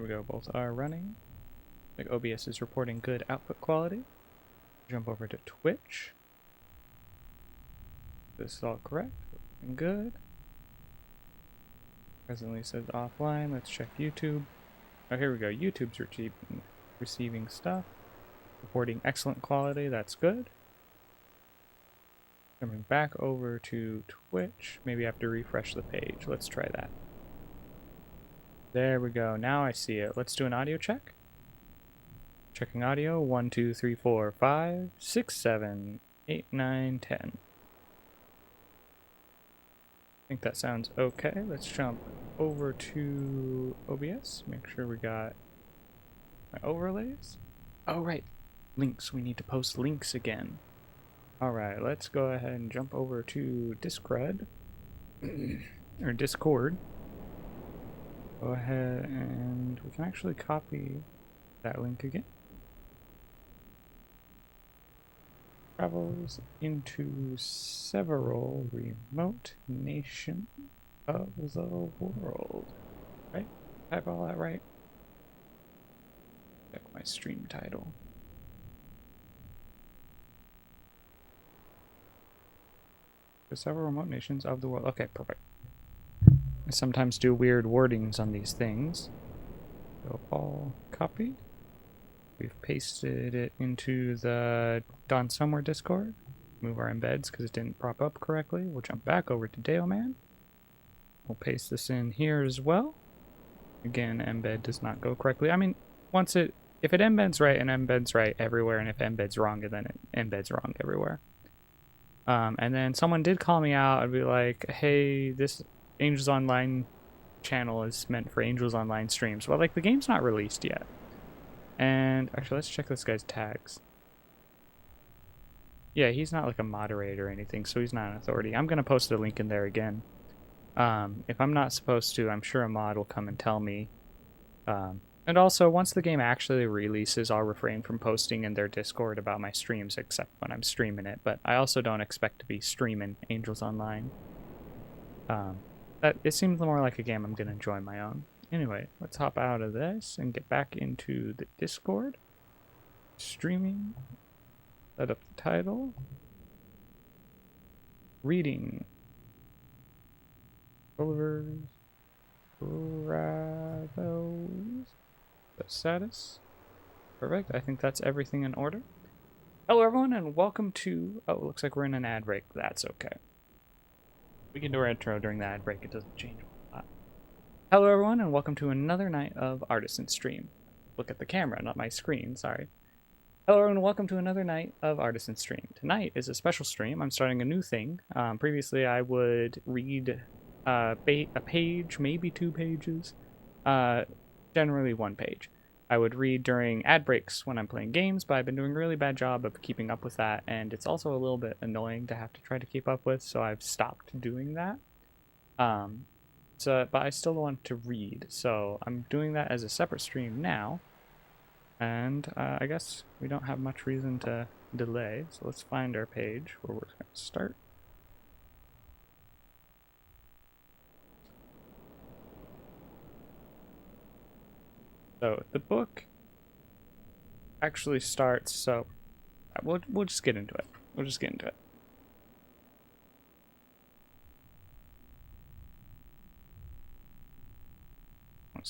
There we go, both are running. Like OBS is reporting good output quality. Jump over to Twitch. This is all correct. Looking good. Presently says offline. Let's check YouTube. Oh, here we go. YouTube's receiving stuff. Reporting excellent quality. That's good. Coming back over to Twitch. Maybe I have to refresh the page. Let's try that. There we go. Now I see it. Let's do an audio check. Checking audio. 1, 2, 3, 4, 5, 6, 7, 8, 9, 10. I think that sounds okay. Let's jump over to OBS. Make sure we got my overlays. Oh, right. Links. We need to post links again. Alright, let's go ahead and jump over to Discord. Or Discord. Go ahead and we can actually copy that link again. Travels into several remote nations of the world. Right? Type all that right? Check my stream title. To several remote nations of the world. Okay, perfect. I sometimes do weird wordings on these things. So all copy. We've pasted it into the Don Somewhere Discord. Move our embeds because it didn't prop up correctly. We'll jump back over to Daoman. We'll paste this in here as well. Again, embed does not go correctly. I mean, if it embeds right, and embeds right everywhere, and if embeds wrong, then it embeds wrong everywhere. And then someone did call me out and be like, hey, this Angels Online channel is meant for Angels Online streams. Well, like, the game's not released yet. And actually, let's check this guy's tags. Yeah, he's not like a moderator or anything, so he's not an authority. I'm going to post a link in there again. If I'm not supposed to, I'm sure a mod will come and tell me. And also, once the game actually releases, I'll refrain from posting in their Discord about my streams, except when I'm streaming it. But I also don't expect to be streaming Angels Online. It seems more like a game I'm going to enjoy my own. Anyway, let's hop out of this and get back into the Discord. Streaming. Set up the title. Reading. Gulliver's Travels. The status. Perfect. I think that's everything in order. Hello everyone and welcome to... Oh, it looks like we're in an ad break. That's okay. We can do our intro during the ad break. It doesn't change a lot. Hello everyone and welcome to another night of Artisan Stream. Look at the camera, not my screen, sorry. Hello everyone and welcome to another night of Artisan Stream. Tonight is a special stream. I'm starting a new thing. Previously I would read a page, maybe 2 pages. Generally 1 page. I would read during ad breaks when I'm playing games, but I've been doing a really bad job of keeping up with that, and it's also a little bit annoying to have to try to keep up with, so I've stopped doing that. But I still want to read, so I'm doing that as a separate stream now, and I guess we don't have much reason to delay, so let's find our page where we're going to start. So the book actually starts, so we'll just get into it. Let's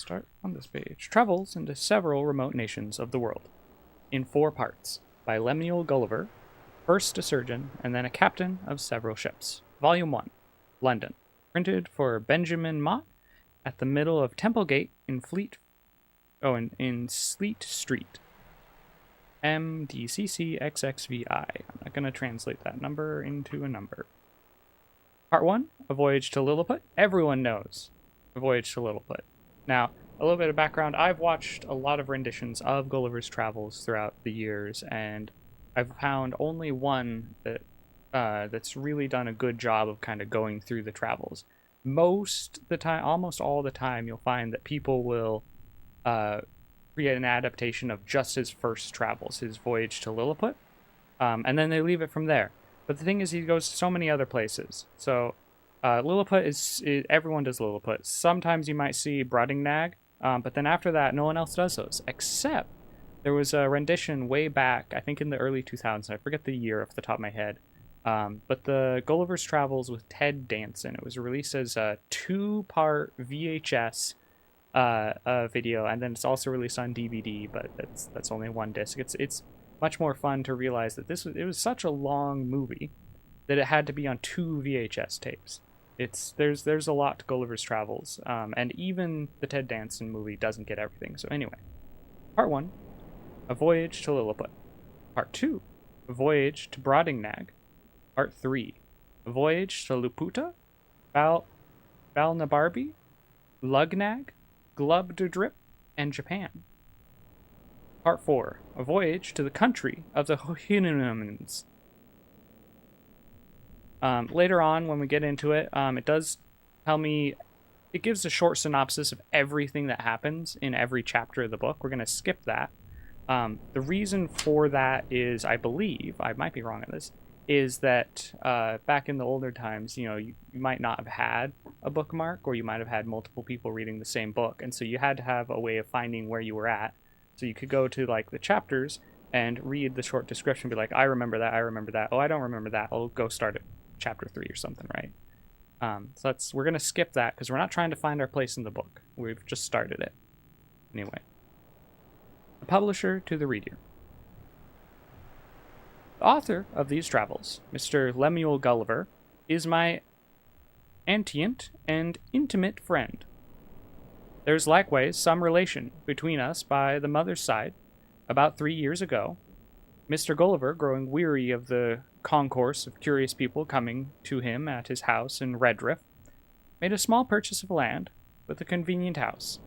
start on this page. Travels into several remote nations of the world in 4 parts by Lemuel Gulliver, first a surgeon and then a captain of several ships. Volume 1, London. Printed for Benjamin Mott at the middle of Temple Gate in in Sleet Street. MDCCXXVI. I'm not going to translate that number into a number. Part 1, A Voyage to Lilliput. Everyone knows A Voyage to Lilliput. Now, a little bit of background. I've watched a lot of renditions of Gulliver's Travels throughout the years, and I've found only one that that's really done a good job of kind of going through the travels. Most the time, almost all the time, you'll find that people will create an adaptation of just his first travels, his voyage to Lilliput, and then they leave it from there. But the thing is, he goes to so many other places. So Lilliput everyone does Lilliput. Sometimes you might see Brobdingnag, But then after that, no one else does those, except there was a rendition way back, I think in the early 2000s. I forget the year off the top of my head. But the Gulliver's Travels with Ted Danson. It was released as a 2-part VHS video, and then it's also released on DVD. But that's only one disc. It's much more fun to realize that it was such a long movie that it had to be on 2 VHS tapes. There's a lot to Gulliver's Travels, and even the Ted Danson movie doesn't get everything. So anyway, Part 1, A Voyage to Lilliput. Part 2, A Voyage to Brobdingnag. Part 3, A Voyage to Laputa, Balnabarby, Lugnag, Glubderdrip, and Japan. Part 4, A Voyage to the Country of the Houyhnhnms. Later on, when we get into it, it does tell me, it gives a short synopsis of everything that happens in every chapter of the book. We're going to skip that. The reason for that is, I believe, I might be wrong on this, is that back in the older times, you might not have had a bookmark, or you might have had multiple people reading the same book, and so you had to have a way of finding where you were at. So you could go to like the chapters and read the short description, be like, I remember that. Oh, I don't remember that. I'll go start at chapter 3 or something, right? So we're going to skip that because we're not trying to find our place in the book. We've just started it. Anyway. The publisher to the reader. The author of these travels, Mr. Lemuel Gulliver, is my antient and intimate friend. There's likewise some relation between us by the mother's side. About 3 years ago, Mr. Gulliver, growing weary of the concourse of curious people coming to him at his house in Redriff, made a small purchase of land with a convenient house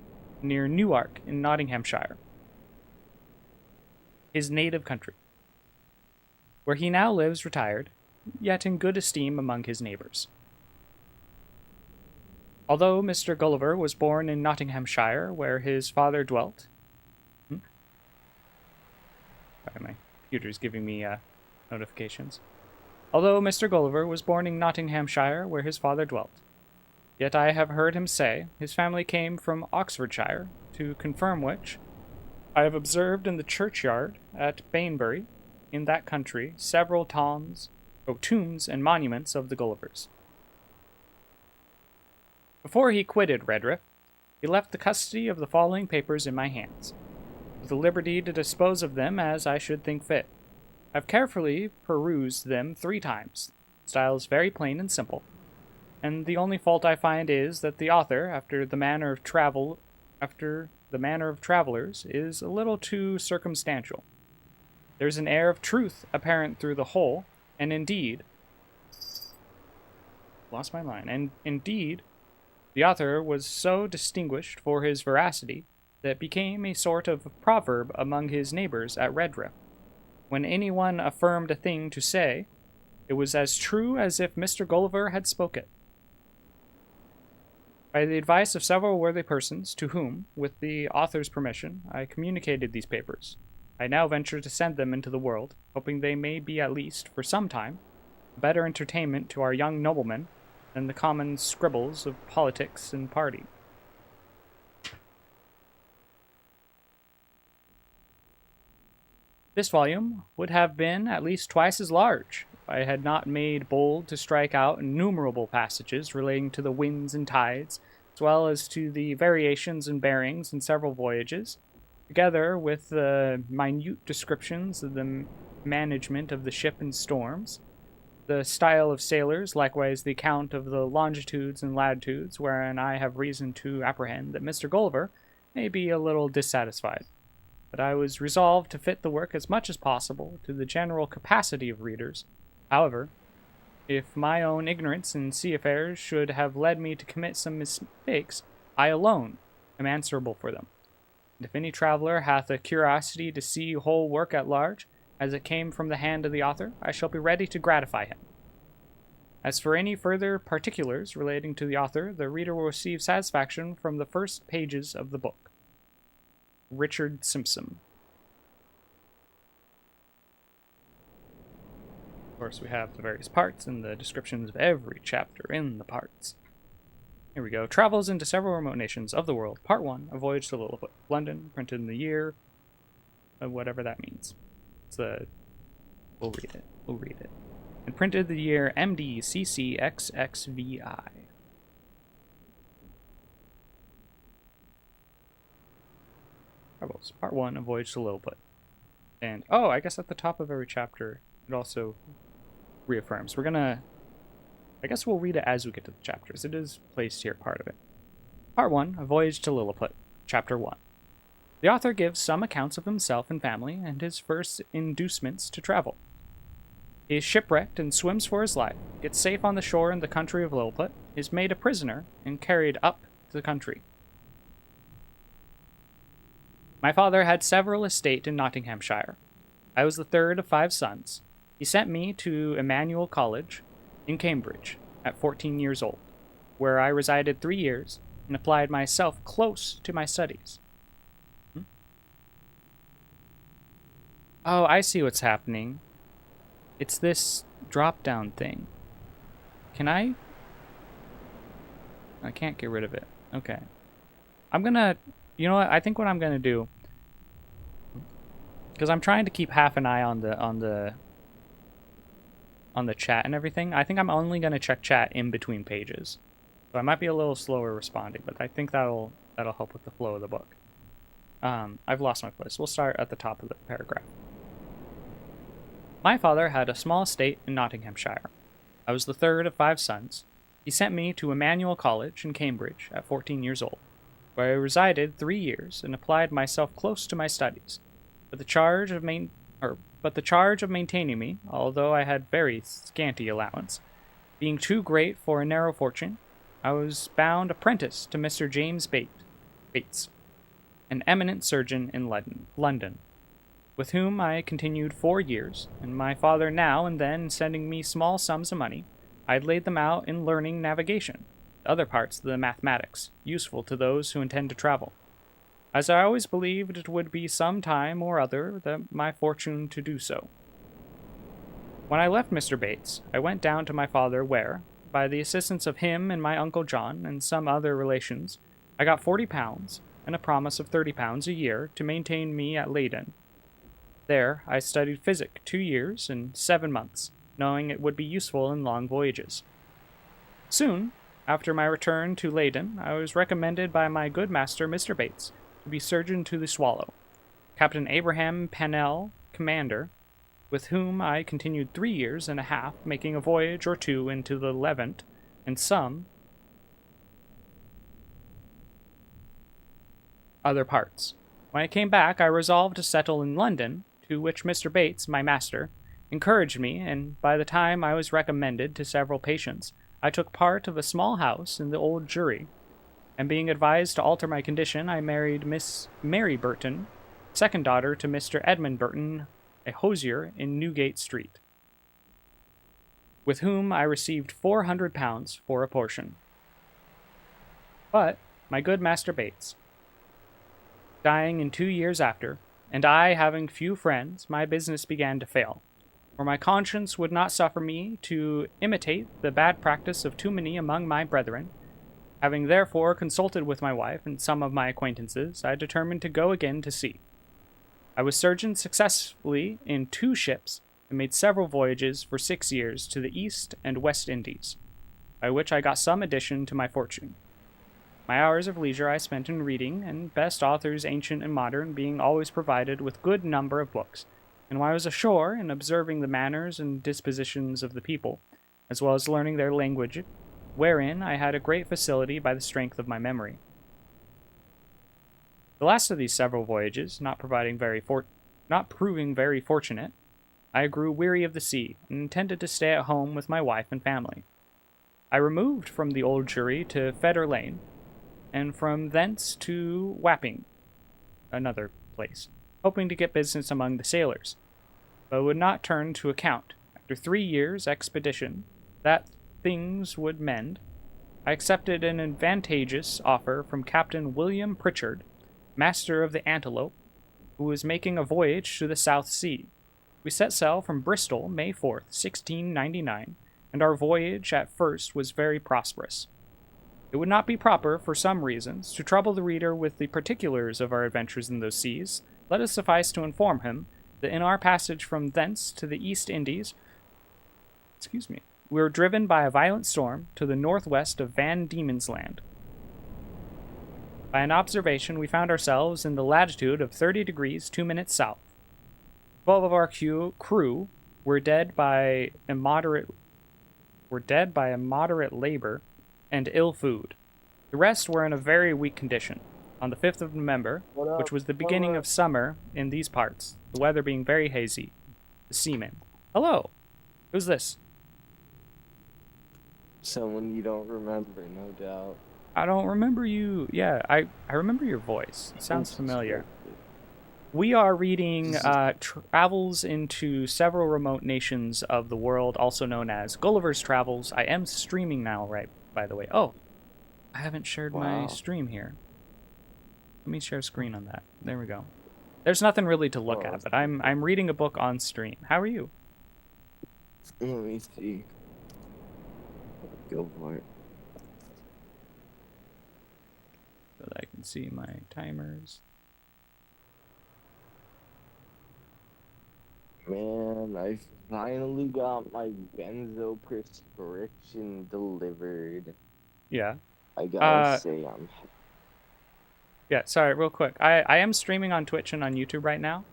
near Newark in Nottinghamshire, his native country, where he now lives retired, yet in good esteem among his neighbours. Although Mr. Gulliver was born in Nottinghamshire, where his father dwelt... Sorry, my computer's giving me notifications. Although Mr. Gulliver was born in Nottinghamshire, where his father dwelt, yet I have heard him say his family came from Oxfordshire, to confirm which, I have observed in the churchyard at Banbury, in that country, several tombs and monuments of the Gullivers. Before he quitted Redriff, he left the custody of the following papers in my hands, with the liberty to dispose of them as I should think fit. I have carefully perused them 3 times. Style is very plain and simple, and the only fault I find is that the author, after the manner of travelers, is a little too circumstantial. There's an air of truth apparent through the whole, and indeed, the author was so distinguished for his veracity that it became a sort of proverb among his neighbours at Redriff. When anyone affirmed a thing to say, it was as true as if Mr. Gulliver had spoke it. By the advice of several worthy persons, to whom, with the author's permission, I communicated these papers, I now venture to send them into the world, hoping they may be at least, for some time, a better entertainment to our young noblemen than the common scribbles of politics and party. This volume would have been at least twice as large if I had not made bold to strike out innumerable passages relating to the winds and tides, as well as to the variations and bearings in several voyages, together with the minute descriptions of the management of the ship in storms, the style of sailors, likewise the account of the longitudes and latitudes, wherein I have reason to apprehend that Mr. Gulliver may be a little dissatisfied. But I was resolved to fit the work as much as possible to the general capacity of readers. However, if my own ignorance in sea affairs should have led me to commit some mistakes, I alone am answerable for them. And if any traveller hath a curiosity to see whole work at large, as it came from the hand of the author, I shall be ready to gratify him. As for any further particulars relating to the author, the reader will receive satisfaction from the first pages of the book. Richard Simpson. Of course, we have the various parts and the descriptions of every chapter in the parts. Here we go. Travels into several remote nations of the world. Part 1, A Voyage to Lilliput. London, printed in the year, whatever that means. We'll read it. And printed the year MDCCXXVI. Travels. Part 1, A Voyage to Lilliput. And, oh, I guess at the top of every chapter, it also reaffirms. I guess we'll read it as we get to the chapters. It is placed here, part of it. Part 1, A Voyage to Lilliput, Chapter 1. The author gives some accounts of himself and family and his first inducements to travel. He is shipwrecked and swims for his life, gets safe on the shore in the country of Lilliput, is made a prisoner, and carried up the country. My father had several estates in Nottinghamshire. I was the third of 5 sons. He sent me to Emmanuel College in Cambridge at 14 years old, where I resided 3 years and applied myself close to my studies. Oh, I see what's happening. It's this drop-down thing. Can I? I can't get rid of it. Okay. You know what? I think what I'm gonna do, because I'm trying to keep half an eye on the chat and everything. I think I'm only gonna check chat in between pages, so I might be a little slower responding, but I think that'll help with the flow of the book. I've lost my place. We'll start at the top of the paragraph. My father had a small estate in Nottinghamshire. I was the third of 5 sons. He sent me to Emmanuel College in Cambridge at 14 years old, where I resided 3 years and applied myself close to my studies. But the charge of maintaining me, although I had very scanty allowance, being too great for a narrow fortune, I was bound apprentice to Mr. James Bates, an eminent surgeon in London, with whom I continued 4 years, and my father now and then sending me small sums of money, I had laid them out in learning navigation, the other parts of the mathematics, useful to those who intend to travel, as I always believed it would be some time or other my fortune to do so. When I left Mr. Bates, I went down to my father where, by the assistance of him and my Uncle John and some other relations, I got £40 and a promise of £30 a year to maintain me at Leyden. There, I studied physic 2 years and 7 months, knowing it would be useful in long voyages. Soon after my return to Leyden, I was recommended by my good master, Mr. Bates, to be surgeon to the Swallow, Captain Abraham Pennell, commander, with whom I continued 3 years and a half, making a voyage or 2 into the Levant, and some other parts. When I came back, I resolved to settle in London, to which Mr. Bates, my master, encouraged me, and by the time I was recommended to several patients, I took part of a small house in the Old Jewry, and being advised to alter my condition, I married Miss Mary Burton, second daughter to Mr. Edmund Burton, a hosier in Newgate Street, with whom I received £400 for a portion. But my good Master Bates, dying in 2 years after, and I having few friends, my business began to fail, for my conscience would not suffer me to imitate the bad practice of too many among my brethren. Having therefore consulted with my wife and some of my acquaintances, I determined to go again to sea. I was surgeon successfully in 2 ships, and made several voyages for 6 years to the East and West Indies, by which I got some addition to my fortune. My hours of leisure I spent in reading, and best authors, ancient and modern, being always provided with good number of books, and while I was ashore, in observing the manners and dispositions of the people, as well as learning their language, wherein I had a great facility by the strength of my memory. The last of these several voyages, not proving very fortunate, I grew weary of the sea, and intended to stay at home with my wife and family. I removed from the Old Jewry to Fetter Lane, and from thence to Wapping, another place, hoping to get business among the sailors, but would not turn to account. After 3 years' expedition, that things would mend, I accepted an advantageous offer from Captain William Pritchard, master of the Antelope, who was making a voyage to the South Sea. We set sail from Bristol May 4th, 1699, and our voyage at first was very prosperous. It would not be proper, for some reasons, to trouble the reader with the particulars of our adventures in those seas. Let us suffice to inform him that in our passage from thence to the East Indies, we were driven by a violent storm to the northwest of Van Diemen's Land. By an observation, we found ourselves in the latitude of 30 degrees 2 minutes south. 12 of our crew were dead by immoderate labor and ill food. The rest were in a very weak condition. On the 5th of November, which was the beginning of summer in these parts, the weather being very hazy, the seamen. Hello! Who's this? Someone you don't remember, no doubt. I don't remember you. Yeah, I remember your voice. It sounds familiar. We are reading Travels into Several Remote Nations of the World, also known as Gulliver's Travels. I am streaming now, right, by the way. Oh, I haven't shared my stream here. Let me share screen on that. There we go. There's nothing really to look at, but I'm reading a book on stream. How are you? Let me see. Go for it. So that I can see my timers. Man, I finally got my benzo prescription delivered. Yeah. I gotta say, I'm... Yeah, sorry, real quick. I am streaming on Twitch and on YouTube right now.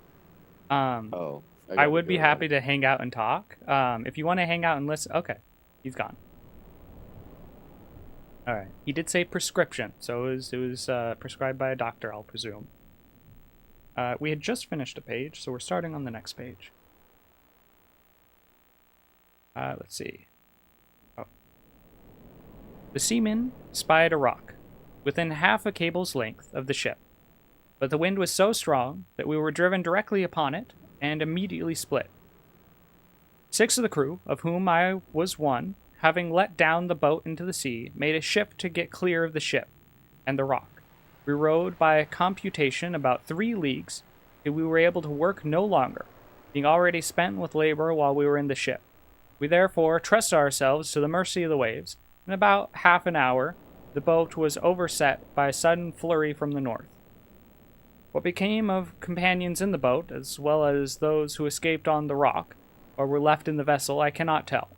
I would be happy to hang out and talk. If you want to hang out and listen... Okay, he's gone. Alright, he did say prescription, so it was prescribed by a doctor, I'll presume. We had just finished a page, so we're starting on the next page. Let's see. Oh. The seamen spied a rock within half a cable's length of the ship, but the wind was so strong that we were driven directly upon it and immediately split. 6 of the crew, of whom I was one, having let down the boat into the sea, made a shift to get clear of the ship and the rock. We rowed by a computation about 3 leagues till we were able to work no longer, being already spent with labor while we were in the ship. We therefore trusted ourselves to the mercy of the waves. In about half an hour, the boat was overset by a sudden flurry from the north. What became of companions in the boat, as well as those who escaped on the rock, or were left in the vessel, I cannot tell,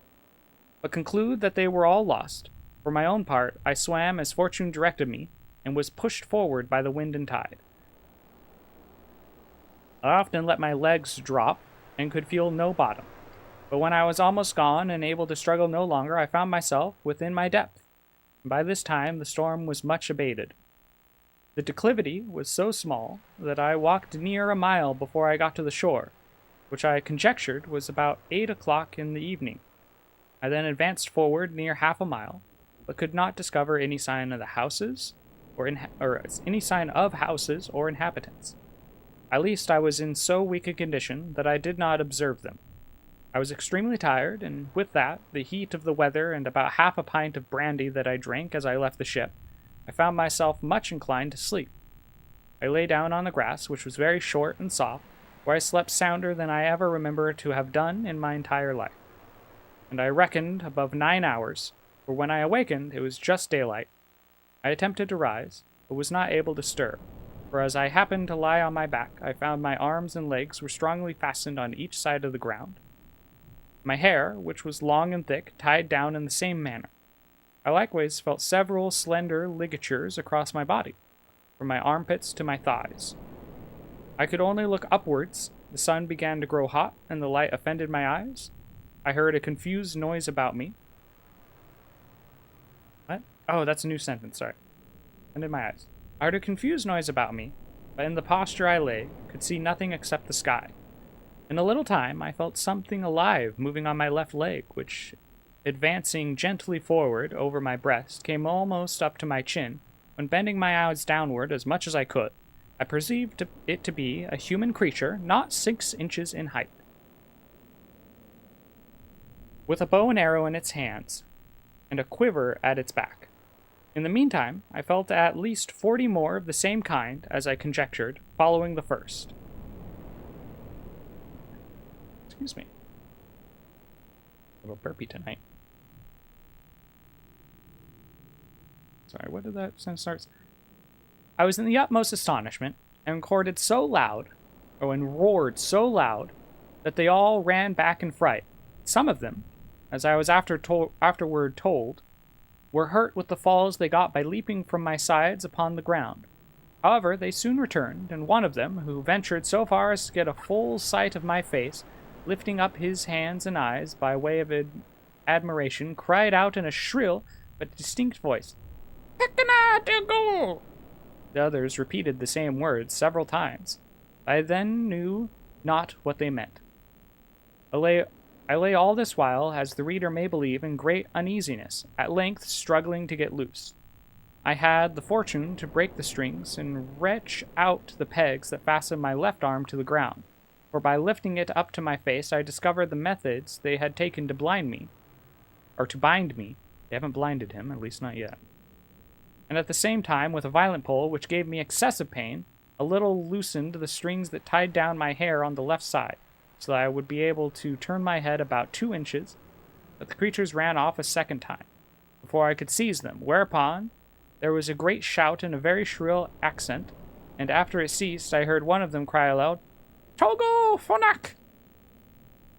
but conclude that they were all lost. For my own part, I swam as fortune directed me, and was pushed forward by the wind and tide. I often let my legs drop, and could feel no bottom. But when I was almost gone, and able to struggle no longer, I found myself within my depth. And by this time the storm was much abated. The declivity was so small that I walked near a mile before I got to the shore, which I conjectured was about 8 o'clock in the evening. I then advanced forward near half a mile, but could not discover any sign of the houses, or any sign of houses or inhabitants. At least I was in so weak a condition that I did not observe them. I was extremely tired, and with that, the heat of the weather and about half a pint of brandy that I drank as I left the ship, I found myself much inclined to sleep. I lay down on the grass, which was very short and soft, where I slept sounder than I ever remember to have done in my entire life. And I reckoned above 9 hours, for when I awakened it was just daylight. I attempted to rise, but was not able to stir, for as I happened to lie on my back, I found my arms and legs were strongly fastened on each side of the ground. My hair, which was long and thick, tied down in the same manner. I likewise felt several slender ligatures across my body, from my armpits to my thighs. I could only look upwards. The sun began to grow hot, and the light offended my eyes. I heard a confused noise about me. What? Oh, that's a new sentence, sorry. Offended my eyes. I heard a confused noise about me, but in the posture I lay, could see nothing except the sky. In a little time, I felt something alive moving on my left leg, which, advancing gently forward over my breast, came almost up to my chin, when bending my eyes downward as much as I could, I perceived it to be a human creature not 6 inches in height, with a bow and arrow in its hands, and a quiver at its back. In the meantime, I felt at least 40 more of the same kind, as I conjectured, following the first. Excuse me. A little burpy tonight. Sorry, what did that sentence start? I was in the utmost astonishment and roared so loud, that they all ran back in fright. Some of them, as I was afterward told, were hurt with the falls they got by leaping from my sides upon the ground. However, they soon returned, and one of them, who ventured so far as to get a full sight of my face, lifting up his hands and eyes by way of admiration, cried out in a shrill but distinct voice, "Hekana to go!" The others repeated the same words several times. I then knew not what they meant. I lay all this while, as the reader may believe, in great uneasiness, at length struggling to get loose. I had the fortune to break the strings and wrench out the pegs that fastened my left arm to the ground, for by lifting it up to my face I discovered the methods they had taken to bind me. They haven't blinded him, at least not yet. And at the same time, with a violent pull, which gave me excessive pain, a little loosened the strings that tied down my hair on the left side, so that I would be able to turn my head about 2 inches, but the creatures ran off a second time, before I could seize them, whereupon there was a great shout in a very shrill accent, and after it ceased, I heard one of them cry aloud, "Togo Fonak!"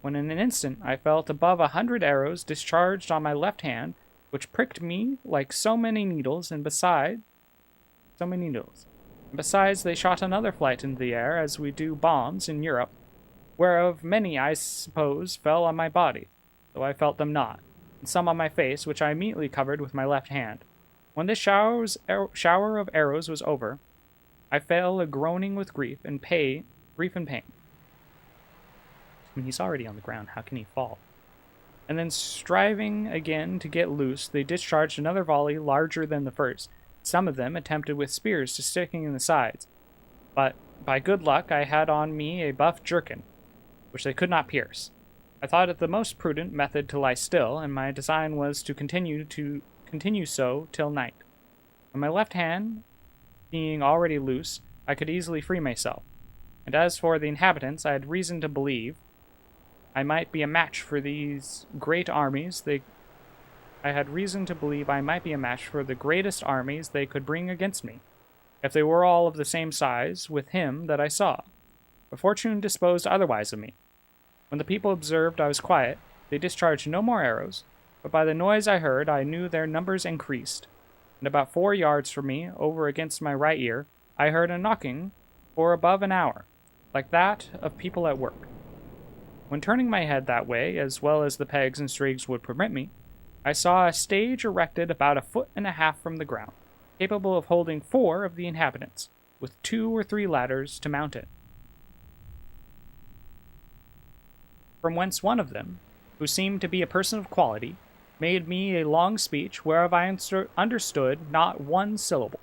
When in an instant I felt above 100 arrows discharged on my left hand, which pricked me like so many needles, and besides, they shot another flight into the air, as we do bombs in Europe, whereof many, I suppose, fell on my body, though I felt them not, and some on my face, which I immediately covered with my left hand. When this shower of arrows was over, I fell a groaning with grief and pain. I mean, he's already on the ground. How can he fall? And then, striving again to get loose, they discharged another volley larger than the first. Some of them attempted with spears to sticking in the sides, but by good luck I had on me a buff jerkin, which they could not pierce. I thought it the most prudent method to lie still, and my design was to continue so till night. When my left hand being already loose, I could easily free myself. And as for the inhabitants, I had reason to believe I might be a match for these great armies. I had reason to believe I might be a match for the greatest armies they could bring against me, if they were all of the same size with him that I saw. But fortune disposed otherwise of me. When the people observed I was quiet, they discharged no more arrows, but by the noise I heard, I knew their numbers increased. And about 4 yards from me, over against my right ear, I heard a knocking for above an hour, like that of people at work. When turning my head that way, as well as the pegs and strings would permit me, I saw a stage erected about 1.5 feet from the ground, capable of holding 4 of the inhabitants, with 2 or 3 ladders to mount it. From whence one of them, who seemed to be a person of quality, made me a long speech, whereof I understood not one syllable.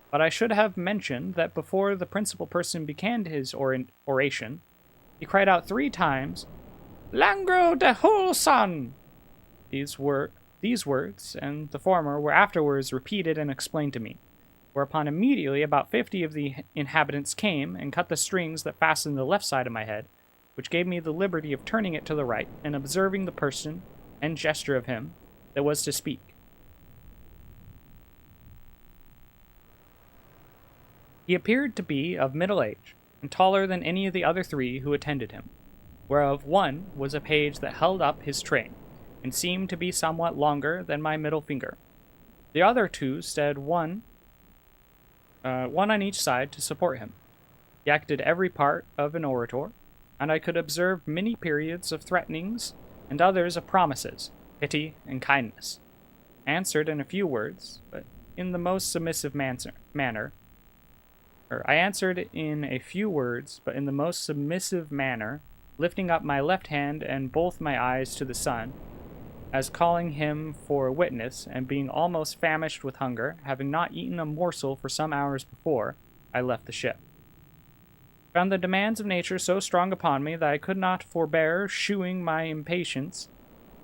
But I should have mentioned that before the principal person began his oration, he cried out 3 times, "Langro de whole son!" These words, and the former, were afterwards repeated and explained to me, whereupon immediately about 50 of the inhabitants came and cut the strings that fastened the left side of my head, which gave me the liberty of turning it to the right and observing the person and gesture of him that was to speak. He appeared to be of middle age, and taller than any of the other 3 who attended him, whereof one was a page that held up his train, and seemed to be somewhat longer than my middle finger. The other 2 stood one on each side to support him. He acted every part of an orator, and I could observe many periods of threatenings and others of promises, pity, and kindness, answered in a few words, but in the most submissive manner, lifting up my left hand and both my eyes to the sun, as calling him for a witness, and being almost famished with hunger, having not eaten a morsel for some hours before I left the ship. Found the demands of nature so strong upon me that I could not forbear shewing my impatience,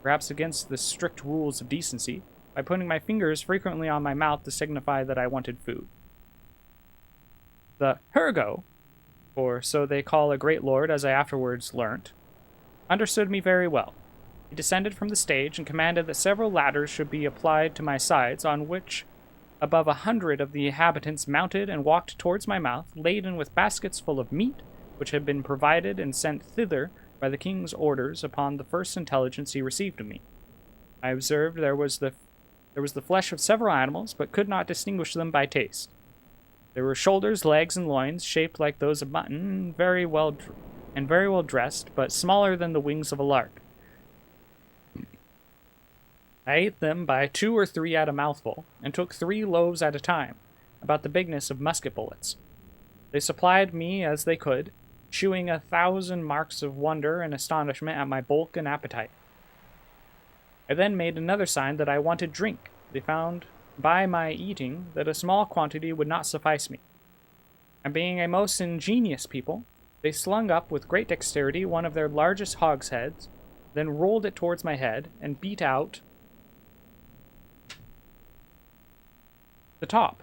perhaps against the strict rules of decency, by putting my fingers frequently on my mouth to signify that I wanted food. The Hergo, for so they call a great lord, as I afterwards learnt, understood me very well. He descended from the stage and commanded that several ladders should be applied to my sides, on which above 100 of the inhabitants mounted and walked towards my mouth, laden with baskets full of meat, which had been provided and sent thither by the king's orders upon the first intelligence he received of me. I observed there was the flesh of several animals, but could not distinguish them by taste. There were shoulders, legs, and loins, shaped like those of mutton, very well dressed, but smaller than the wings of a lark. I ate them by 2 or 3 at a mouthful, and took 3 loaves at a time, about the bigness of musket bullets. They supplied me as they could, chewing 1,000 marks of wonder and astonishment at my bulk and appetite. I then made another sign that I wanted drink. They found by my eating that a small quantity would not suffice me. And being a most ingenious people, they slung up with great dexterity one of their largest hogsheads, then rolled it towards my head, and beat out the top.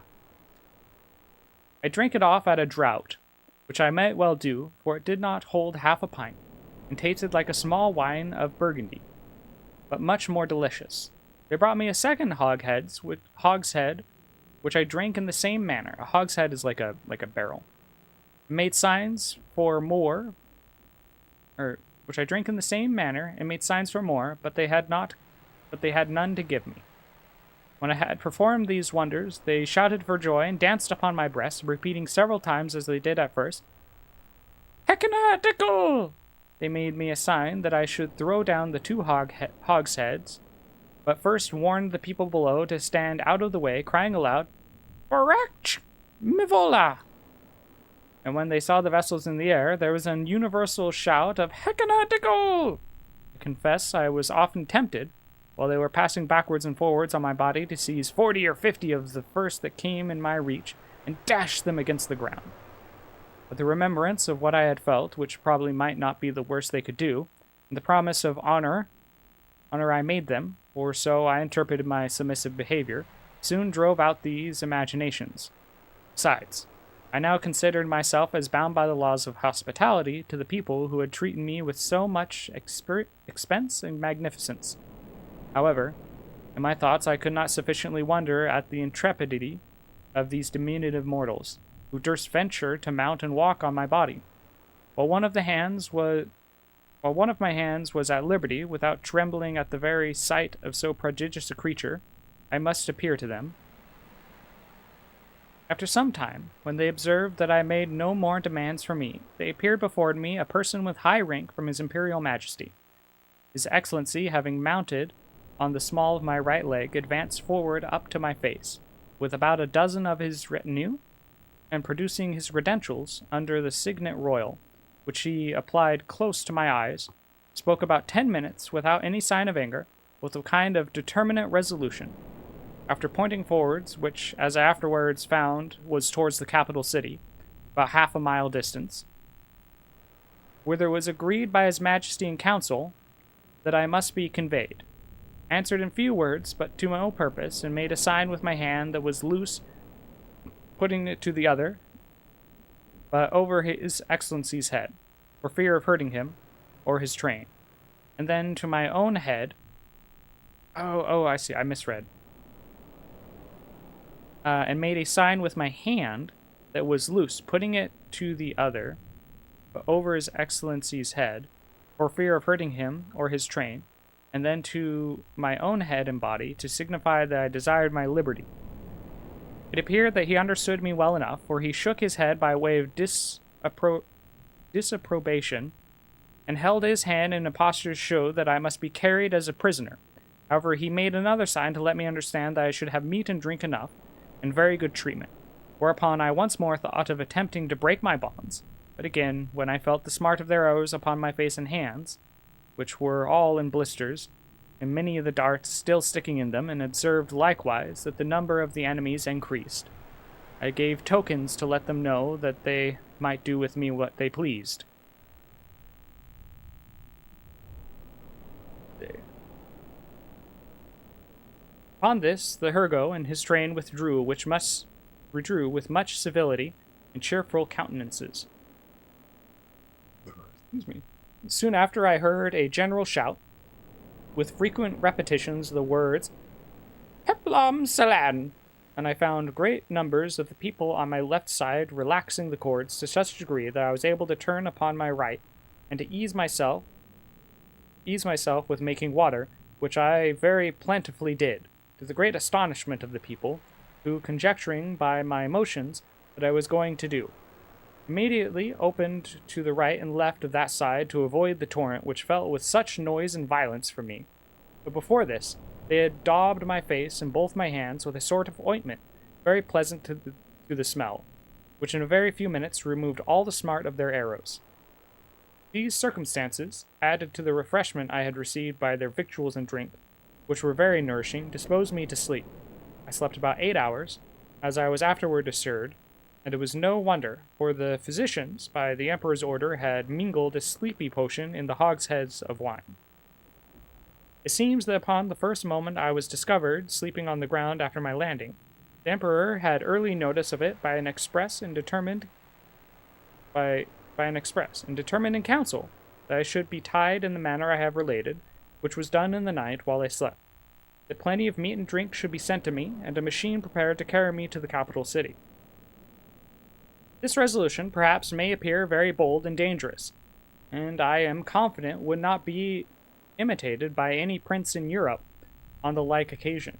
I drank it off at a draught, which I might well do, for it did not hold half a pint, and tasted like a small wine of Burgundy, but much more delicious. They brought me a second hogshead, which I drank in the same manner. A hogshead is like a barrel. Made signs for more, which I drank in the same manner, and made signs for more, but they had none to give me. When I had performed these wonders, they shouted for joy and danced upon my breast, repeating several times as they did at first, "Hecana Dickle!" They made me a sign that I should throw down the 2 hogsheads, but first warned the people below to stand out of the way, crying aloud, "Barach Mivola!" And when they saw the vessels in the air, there was an universal shout of "Hecana Dickle!" I confess I was often tempted, while they were passing backwards and forwards on my body, to seize 40 or 50 of the first that came in my reach and dash them against the ground. But the remembrance of what I had felt, which probably might not be the worst they could do, and the promise of honor I made them, or so I interpreted my submissive behavior, soon drove out these imaginations. Besides, I now considered myself as bound by the laws of hospitality to the people who had treated me with so much expense and magnificence. However, in my thoughts I could not sufficiently wonder at the intrepidity of these diminutive mortals, who durst venture to mount and walk on my body, while one of my hands was at liberty, without trembling at the very sight of so prodigious a creature. I must appear to them. After some time, when they observed that I made no more demands for me, they appeared before me a person with high rank from His Imperial Majesty. His Excellency, having mounted on the small of my right leg, advanced forward up to my face, with about 12 of his retinue, and producing his credentials under the signet royal, which he applied close to my eyes, spoke about 10 minutes without any sign of anger, with a kind of determinate resolution. After pointing forwards, which, as I afterwards found, was towards the capital city, about half a mile distance, where there was agreed by His Majesty in council that I must be conveyed, answered in few words, but to no purpose, and made a sign with my hand that was loose, putting it to the other, but over His Excellency's head, for fear of hurting him, or his train. And then to my own head, I see, I misread, and made a sign with my hand that was loose, putting it to the other, but over His Excellency's head, for fear of hurting him, or his train, and then to my own head and body, to signify that I desired my liberty. It appeared that he understood me well enough, for he shook his head by way of disapprobation, and held his hand in a posture to show that I must be carried as a prisoner. However, he made another sign to let me understand that I should have meat and drink enough, and very good treatment, whereupon I once more thought of attempting to break my bonds, but again, when I felt the smart of their arrows upon my face and hands, which were all in blisters, and many of the darts still sticking in them, and observed likewise that the number of the enemies increased, I gave tokens to let them know that they might do with me what they pleased. Upon this, the Hergo and his train withdrew with much civility and cheerful countenances. Excuse me. Soon after, I heard a general shout, with frequent repetitions of the words "Peplum Salan," and I found great numbers of the people on my left side relaxing the cords to such a degree that I was able to turn upon my right, and to ease myself with making water, which I very plentifully did, to the great astonishment of the people, who, conjecturing by my motions that I was going to do, immediately opened to the right and left of that side to avoid the torrent which fell with such noise and violence from me. But before this, they had daubed my face and both my hands with a sort of ointment, very pleasant to the smell, which in a very few minutes removed all the smart of their arrows. These circumstances, added to the refreshment I had received by their victuals and drink, which were very nourishing, disposed me to sleep. I slept about 8 hours, as I was afterward assured, and it was no wonder, for the physicians, by the emperor's order, had mingled a sleepy potion in the hogsheads of wine. It seems that upon the first moment I was discovered sleeping on the ground after my landing, the emperor had early notice of it by an express and determined in council that I should be tied in the manner I have related, which was done in the night while I slept, that plenty of meat and drink should be sent to me, and a machine prepared to carry me to the capital city. This resolution perhaps may appear very bold and dangerous, and I am confident would not be imitated by any prince in Europe on the like occasion.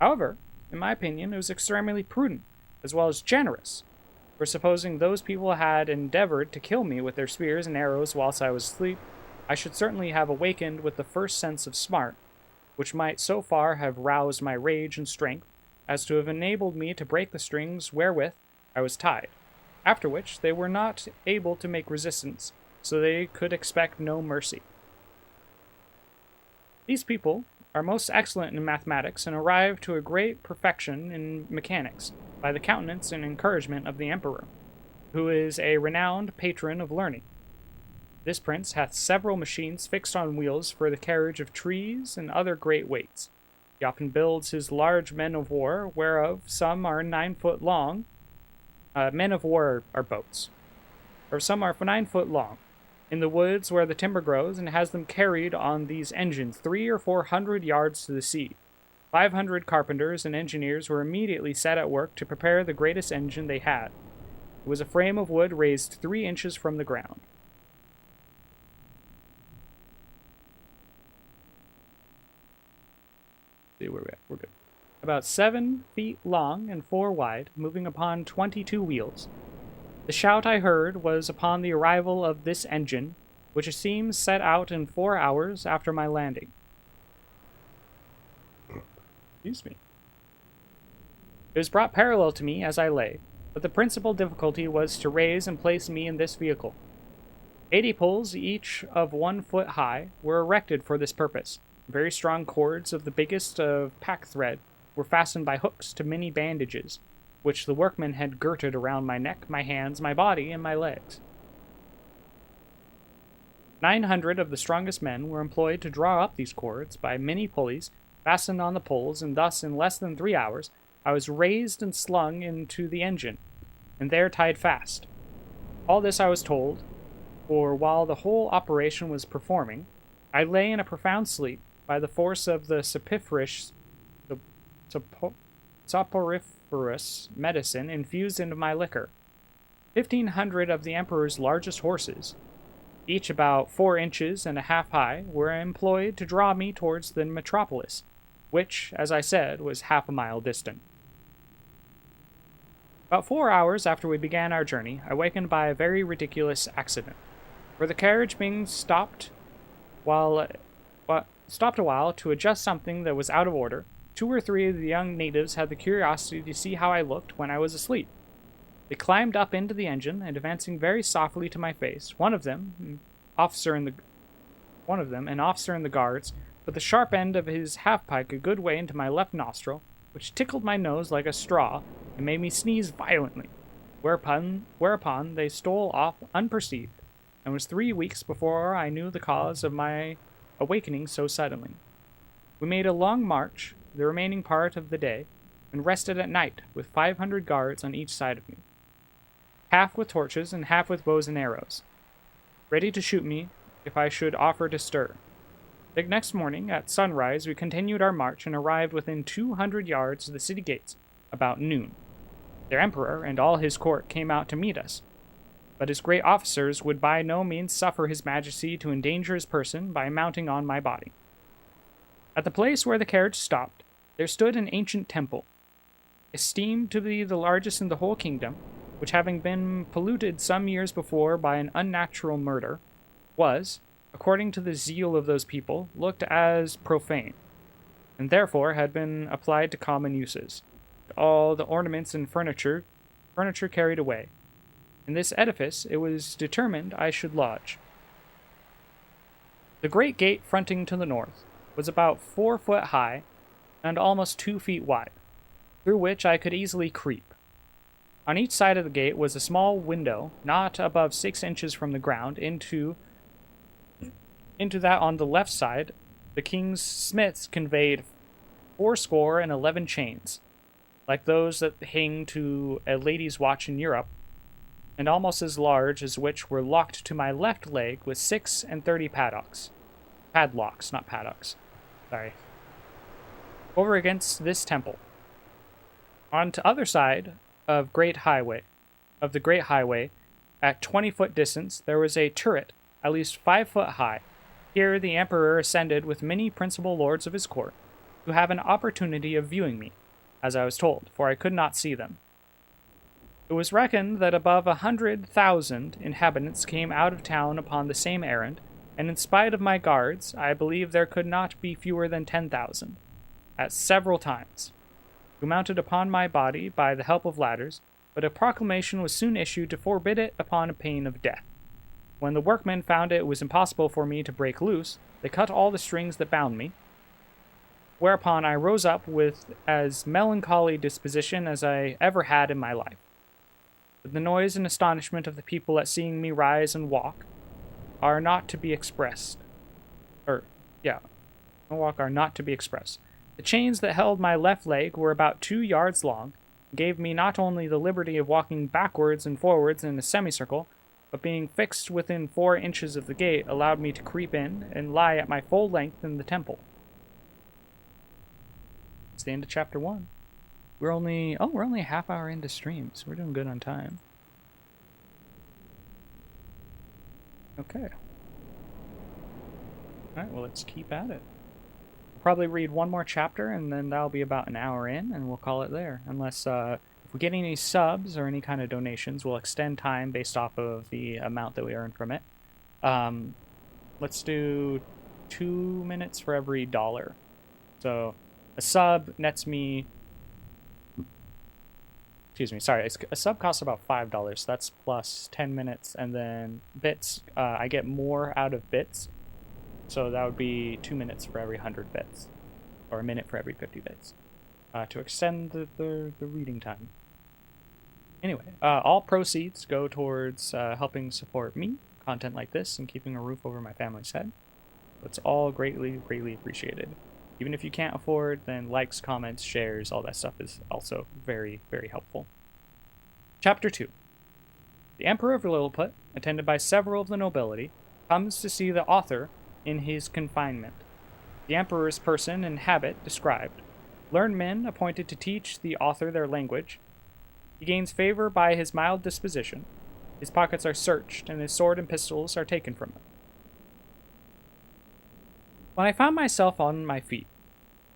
However, in my opinion, it was extremely prudent, as well as generous, for supposing those people had endeavored to kill me with their spears and arrows whilst I was asleep, I should certainly have awakened with the first sense of smart, which might so far have roused my rage and strength as to have enabled me to break the strings wherewith I was tied, after which they were not able to make resistance, so they could expect no mercy. These people are most excellent in mathematics and arrived to a great perfection in mechanics by the countenance and encouragement of the emperor, who is a renowned patron of learning. This prince hath several machines fixed on wheels for the carriage of trees and other great weights. He often builds his large men of war, whereof some are 9 foot long. Men of war are boats, or some are 9 foot long, in the woods where the timber grows, and has them carried on these engines 300 or 400 yards to the sea. 500 carpenters and engineers were immediately set at work to prepare the greatest engine they had. It was a frame of wood raised 3 inches from the ground. See where we're at. We're good. About 7 feet long and 4 wide, moving upon 22 wheels. The shout I heard was upon the arrival of this engine, which it seems set out in 4 hours after my landing. Excuse me. It was brought parallel to me as I lay, but the principal difficulty was to raise and place me in this vehicle. 80 poles, each of 1 foot high, were erected for this purpose. Very strong cords of the biggest of pack thread were fastened by hooks to many bandages, which the workmen had girded around my neck, my hands, my body, and my legs. 900 of the strongest men were employed to draw up these cords by many pulleys fastened on the poles, and thus in less than 3 hours I was raised and slung into the engine, and there tied fast. All this I was told, for while the whole operation was performing, I lay in a profound sleep by the force of the soporiferous medicine infused into my liquor. 1,500 of the emperor's largest horses, each about 4 inches and a half high, were employed to draw me towards the metropolis, which, as I said, was half a mile distant. About 4 hours after we began our journey, I wakened by a very ridiculous accident, for the carriage being stopped a while to adjust something that was out of order. 2 or 3 of the young natives had the curiosity to see how I looked when I was asleep. They climbed up into the engine, and advancing very softly to my face, one of them, an officer in the guards, put the sharp end of his half-pike a good way into my left nostril, which tickled my nose like a straw, and made me sneeze violently, whereupon they stole off unperceived, and was 3 weeks before I knew the cause of my awakening so suddenly. We made a long march, the remaining part of the day, and rested at night, with 500 guards on each side of me, half with torches and half with bows and arrows, ready to shoot me if I should offer to stir. The next morning, at sunrise, we continued our march and arrived within 200 yards of the city gates, about noon. Their emperor and all his court came out to meet us, but his great officers would by no means suffer his majesty to endanger his person by mounting on my body. At the place where the carriage stopped, there stood an ancient temple, esteemed to be the largest in the whole kingdom, which having been polluted some years before by an unnatural murder, was, according to the zeal of those people, looked as profane, and therefore had been applied to common uses, all the ornaments and furniture carried away. In this edifice it was determined I should lodge. The great gate fronting to the north was about 4 foot high and almost 2 feet wide, through which I could easily creep. On each side of the gate was a small window, not above 6 inches from the ground, into that on the left side. The king's smiths conveyed 411 chains, like those that hang to a lady's watch in Europe, and almost as large as which were locked to my left leg with 36 padlocks. Padlocks, not paddocks. Sorry. Over against this temple. On the other side of the great highway, at 20-foot distance, there was a turret, at least 5 foot high. Here the emperor ascended with many principal lords of his court, to have an opportunity of viewing me, as I was told, for I could not see them. It was reckoned that above 100,000 inhabitants came out of town upon the same errand, and in spite of my guards, I believe there could not be fewer than 10,000, at several times, who mounted upon my body by the help of ladders, but a proclamation was soon issued to forbid it upon pain of death. When the workmen found it was impossible for me to break loose, they cut all the strings that bound me, whereupon I rose up with as melancholy disposition as I ever had in my life. But the noise and astonishment of the people at seeing me rise and walk are not to be expressed. Are not to be expressed. The chains that held my left leg were about 2 yards long, and gave me not only the liberty of walking backwards and forwards in a semicircle, but being fixed within 4 inches of the gate, allowed me to creep in and lie at my full length in the temple. It's the end of chapter 1. We're only a half hour into stream, so we're doing good on time. Okay. Alright, well, let's keep at it. We'll probably read one more chapter, and then that'll be about an hour in, and we'll call it there. Unless, if we get any subs or any kind of donations, we'll extend time based off of the amount that we earn from it. Let's do 2 minutes for every $1. So, a sub nets me... a sub costs about $5, so that's plus 10 minutes, and then bits, I get more out of bits, so that would be 2 minutes for every 100 bits, or a minute for every 50 bits, to extend the reading time. Anyway, all proceeds go towards helping support me, content like this, and keeping a roof over my family's head. It's all greatly, greatly appreciated. Even if you can't afford, then likes, comments, shares, all that stuff is also very, very helpful. Chapter 2. The Emperor of Lilliput, attended by several of the nobility, comes to see the author in his confinement. The Emperor's person and habit described. Learned men appointed to teach the author their language. He gains favor by his mild disposition. His pockets are searched, and his sword and pistols are taken from him. When I found myself on my feet,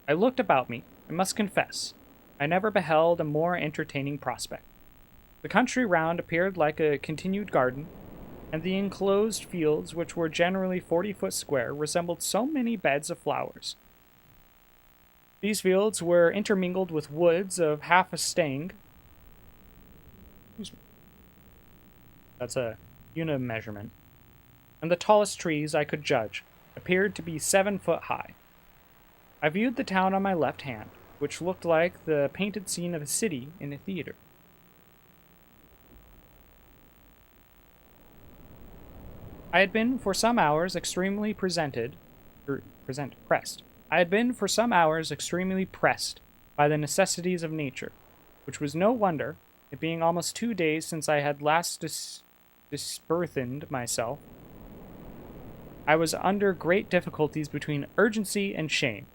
I looked about me, and must confess, I never beheld a more entertaining prospect. The country round appeared like a continued garden, and the enclosed fields, which were generally 40 foot square, resembled so many beds of flowers. These fields were intermingled with woods of half a stang. That's a unit of measurement. And the tallest trees I could judge appeared to be 7 foot high. I viewed the town on my left hand, which looked like the painted scene of a city in a theater. I had been for some hours extremely pressed. I had been for some hours extremely pressed by the necessities of nature, which was no wonder, it being almost 2 days since I had last disburthened myself. I was under great difficulties between urgency and shame.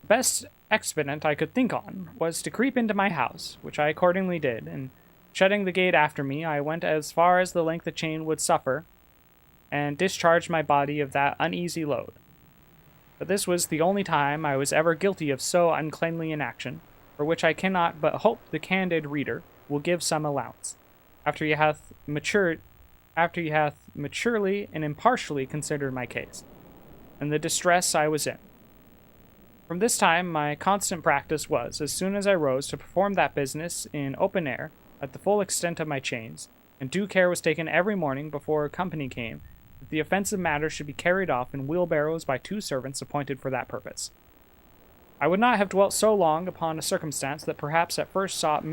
The best expedient I could think on was to creep into my house, which I accordingly did, and shutting the gate after me, I went as far as the length the chain would suffer, and discharged my body of that uneasy load. But this was the only time I was ever guilty of so uncleanly an action, for which I cannot but hope the candid reader will give some allowance, after he hath maturely and impartially considered my case, and the distress I was in. From this time my constant practice was, as soon as I rose, to perform that business in open air, at the full extent of my chains, and due care was taken every morning before company came, that the offensive matter should be carried off in wheelbarrows by 2 servants appointed for that purpose. I would not have dwelt so long upon a circumstance that perhaps at first sight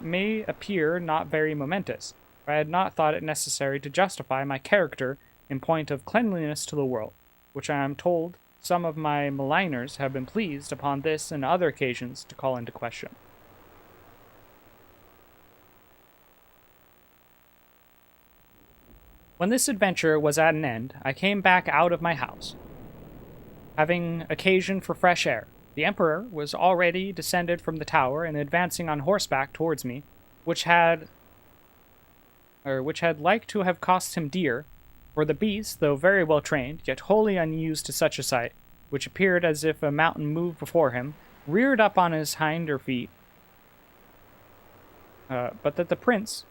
may appear not very momentous, for I had not thought it necessary to justify my character in point of cleanliness to the world, which I am told some of my maligners have been pleased upon this and other occasions to call into question. When this adventure was at an end, I came back out of my house, having occasion for fresh air. The Emperor was already descended from the tower and advancing on horseback towards me, which had like to have cost him dear, for the beast, though very well trained, yet wholly unused to such a sight, which appeared as if a mountain moved before him, reared up on his hinder feet, but that the prince,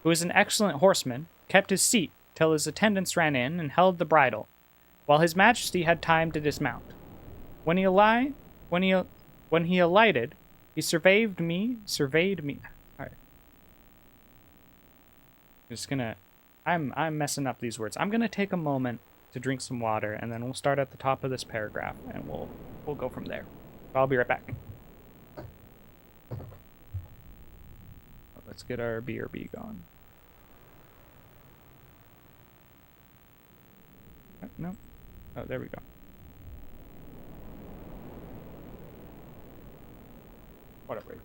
who was an excellent horseman, kept his seat till his attendants ran in and held the bridle, while his majesty had time to dismount. When he alighted, he surveyed me. All right. I'm messing up these words. I'm gonna take a moment to drink some water, and then we'll start at the top of this paragraph, and we'll go from there. I'll be right back. Let's get our BRB going. No. Oh, there we go. Whatever.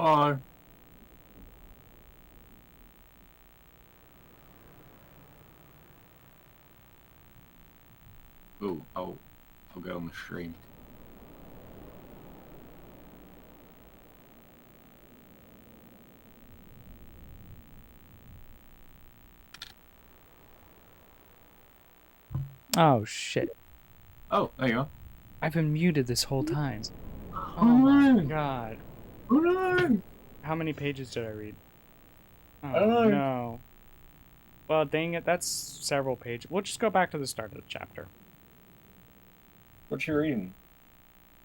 Oh. Ooh, I'll go on the stream. Oh, shit. Oh, there you are. I've been muted this whole time. Oh, Oh my no. god. Oh no! How many pages did I read? Oh, I don't know. no. Well, dang it, that's several pages. We'll just go back to the start of the chapter. What you reading?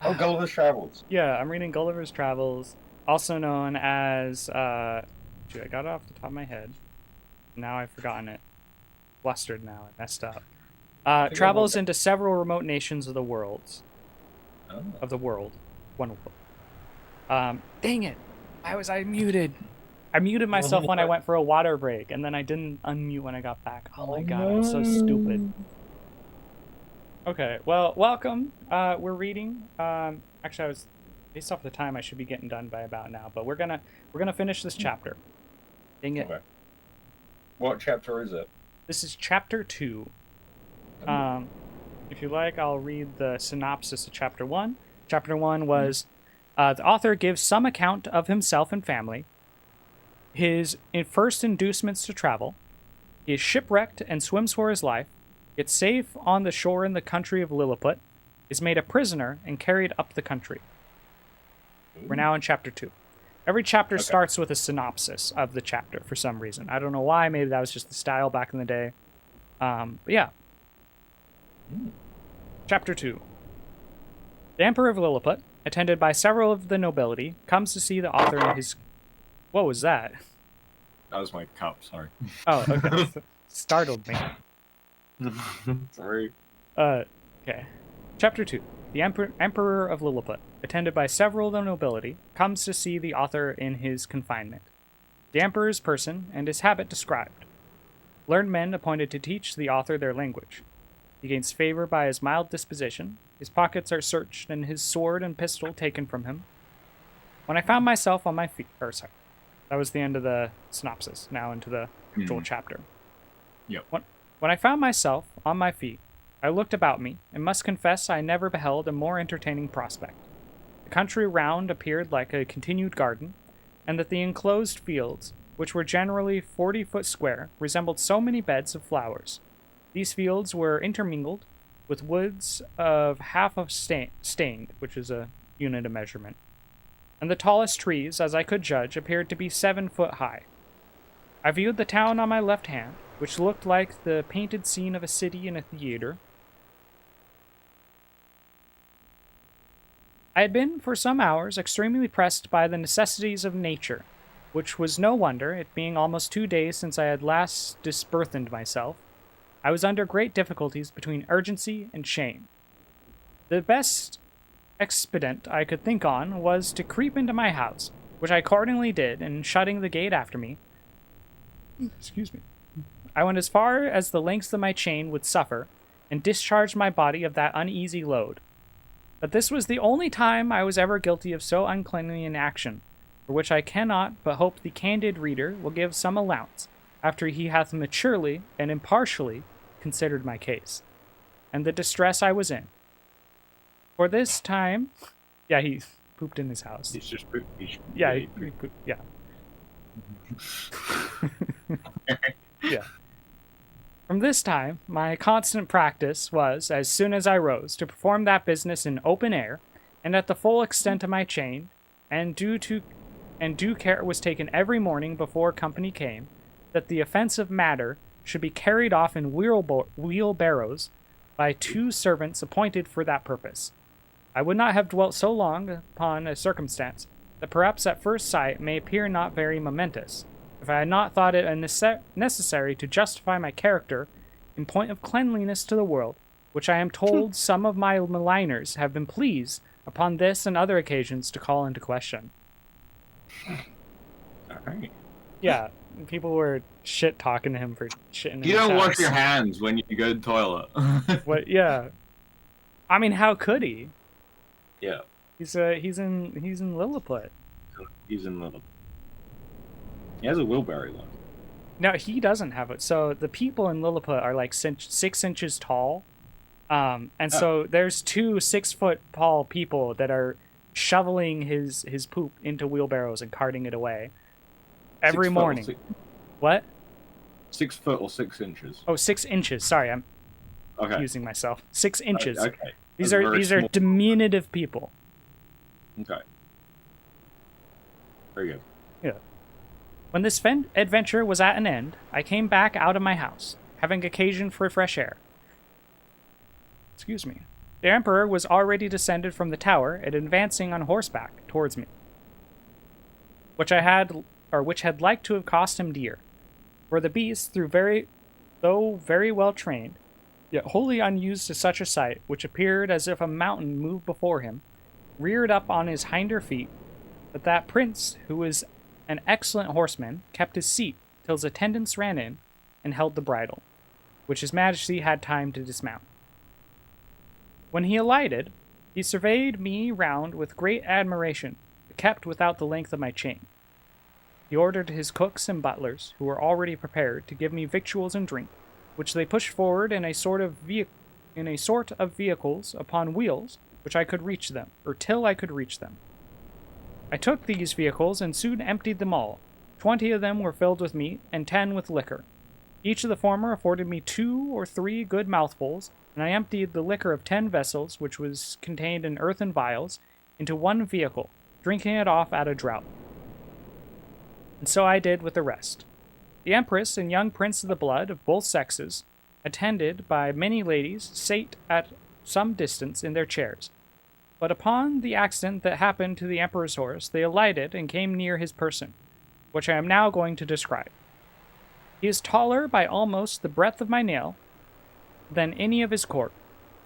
Oh, Gulliver's Travels. Yeah, I'm reading Gulliver's Travels, also known as, shoot, I got it off the top of my head. Now I've forgotten it. Flustered now, I messed up. Travels into several remote nations of the world. Oh. Of the world. One world. Dang it! I muted. I muted myself when I went for a water break, and then I didn't unmute when I got back. Oh my god, I'm so stupid. Okay, well, welcome. We're reading. Actually, I was based off the time I should be getting done by about now, but we're gonna finish this chapter. Dang it. Okay. What chapter is it? This is chapter 2. If you like, I'll read the synopsis of chapter 1. Chapter 1 was, the author gives some account of himself and family, his first inducements to travel, he is shipwrecked and swims for his life, gets safe on the shore in the country of Lilliput, is made a prisoner and carried up the country. We're now in chapter 2. Every chapter starts with a synopsis of the chapter for some reason. I don't know why. Maybe that was just the style back in the day. But yeah. Chapter 2. The Emperor of Lilliput, attended by several of the nobility, comes to see the author in his... What was that? That was my cup, sorry. Oh, okay. Startled me. Sorry. Okay. Chapter 2. The Emperor of Lilliput, attended by several of the nobility, comes to see the author in his confinement. The Emperor's person and his habit described. Learned men appointed to teach the author their language. He gains favor by his mild disposition. His pockets are searched and his sword and pistol taken from him. When I found myself on my feet... sorry. That was the end of the synopsis. Now into the actual chapter. Yep. When I found myself on my feet, I looked about me, and must confess I never beheld a more entertaining prospect. The country round appeared like a continued garden, and that the enclosed fields, which were generally 40-foot square, resembled so many beds of flowers. These fields were intermingled with woods of half of stained, which is a unit of measurement, and the tallest trees, as I could judge, appeared to be 7 foot high. I viewed the town on my left hand, which looked like the painted scene of a city in a theater. I had been, for some hours, extremely pressed by the necessities of nature, which was no wonder, it being almost 2 days since I had last disburthened myself. I was under great difficulties between urgency and shame. The best expedient I could think on was to creep into my house, which I accordingly did, and shutting the gate after me, I went as far as the lengths of my chain would suffer, and discharged my body of that uneasy load. But this was the only time I was ever guilty of so uncleanly an action, for which I cannot but hope the candid reader will give some allowance, after he hath maturely and impartially considered my case, and the distress I was in. For this time... Yeah, he pooped in his house. He's just pooped. Yeah, he pooped. Yeah. Yeah. From this time, my constant practice was, as soon as I rose, to perform that business in open air, and at the full extent of my chain, and due care was taken every morning before company came, that the offensive matter should be carried off in wheelbarrows by 2 servants appointed for that purpose. I would not have dwelt so long upon a circumstance that perhaps at first sight may appear not very momentous, if I had not thought it necessary to justify my character in point of cleanliness to the world, which I am told some of my maligners have been pleased upon this and other occasions to call into question. Alright. Yeah, people were shit-talking to him for shitting in You his don't wash house. your hands when you go to the toilet. What? Yeah. I mean, how could he? Yeah. He's in Lilliput. You He's in Lilliput. He has a wheelbarrow though. No, he doesn't have it. So the people in Lilliput are like 6 inches tall. So there's 2 6-foot tall people that are shoveling his poop into wheelbarrows and carting it away every morning. What? 6 foot or 6 inches? Oh, 6 inches. Sorry, I'm Okay. confusing myself. 6 inches. Okay. These That's are very small. diminutive people. Okay. Very good. Yeah. When this adventure was at an end, I came back out of my house, having occasion for fresh air. Excuse me. The Emperor was already descended from the tower and advancing on horseback towards me, which had like to have cost him dear. For the beast, though very well trained, yet wholly unused to such a sight, which appeared as if a mountain moved before him, reared up on his hinder feet, but that prince, who was an excellent horseman, kept his seat till his attendants ran in and held the bridle, which his majesty had time to dismount. When he alighted, he surveyed me round with great admiration, but kept without the length of my chain. He ordered his cooks and butlers, who were already prepared, to give me victuals and drink, which they pushed forward in a sort of vehicles upon wheels, which I could reach them, or till I could reach them. I took these vehicles and soon emptied them all. 20 of them were filled with meat, and 10 with liquor. Each of the former afforded me 2 or 3 good mouthfuls, and I emptied the liquor of 10 vessels, which was contained in earthen vials, into one vehicle, drinking it off at a draught. And so I did with the rest. The Empress and young Prince of the Blood of both sexes, attended by many ladies, sate at some distance in their chairs. But upon the accident that happened to the Emperor's horse, they alighted and came near his person, which I am now going to describe. He is taller by almost the breadth of my nail than any of his court,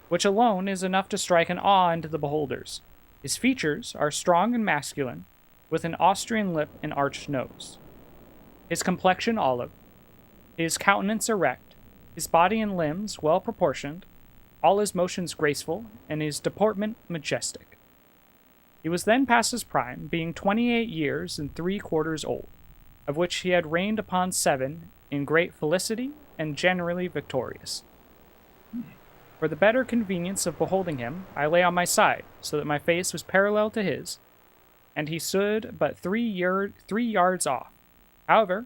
which alone is enough to strike an awe into the beholders. His features are strong and masculine, with an Austrian lip and arched nose. His complexion olive, his countenance erect, his body and limbs well proportioned, all his motions graceful, and his deportment majestic. He was then past his prime, being 28 years and 3/4 old, of which he had reigned upon 7 in great felicity and generally victorious. For the better convenience of beholding him, I lay on my side, so that my face was parallel to his, and he stood but 3 yards off. However,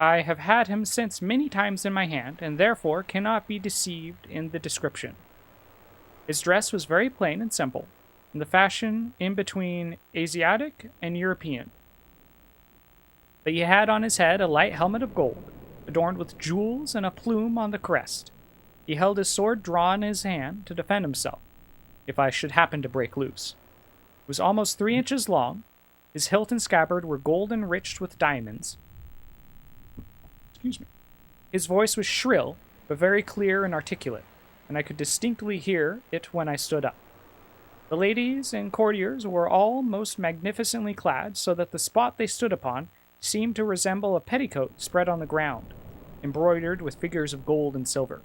I have had him since many times in my hand, and therefore cannot be deceived in the description. His dress was very plain and simple, in the fashion in between Asiatic and European. But he had on his head a light helmet of gold, adorned with jewels and a plume on the crest. He held his sword drawn in his hand to defend himself, if I should happen to break loose. It was almost 3 inches long. His hilt and scabbard were gold enriched with diamonds. Excuse me. His voice was shrill, but very clear and articulate, and I could distinctly hear it when I stood up. The ladies and courtiers were all most magnificently clad, so that the spot they stood upon seemed to resemble a petticoat spread on the ground, embroidered with figures of gold and silver.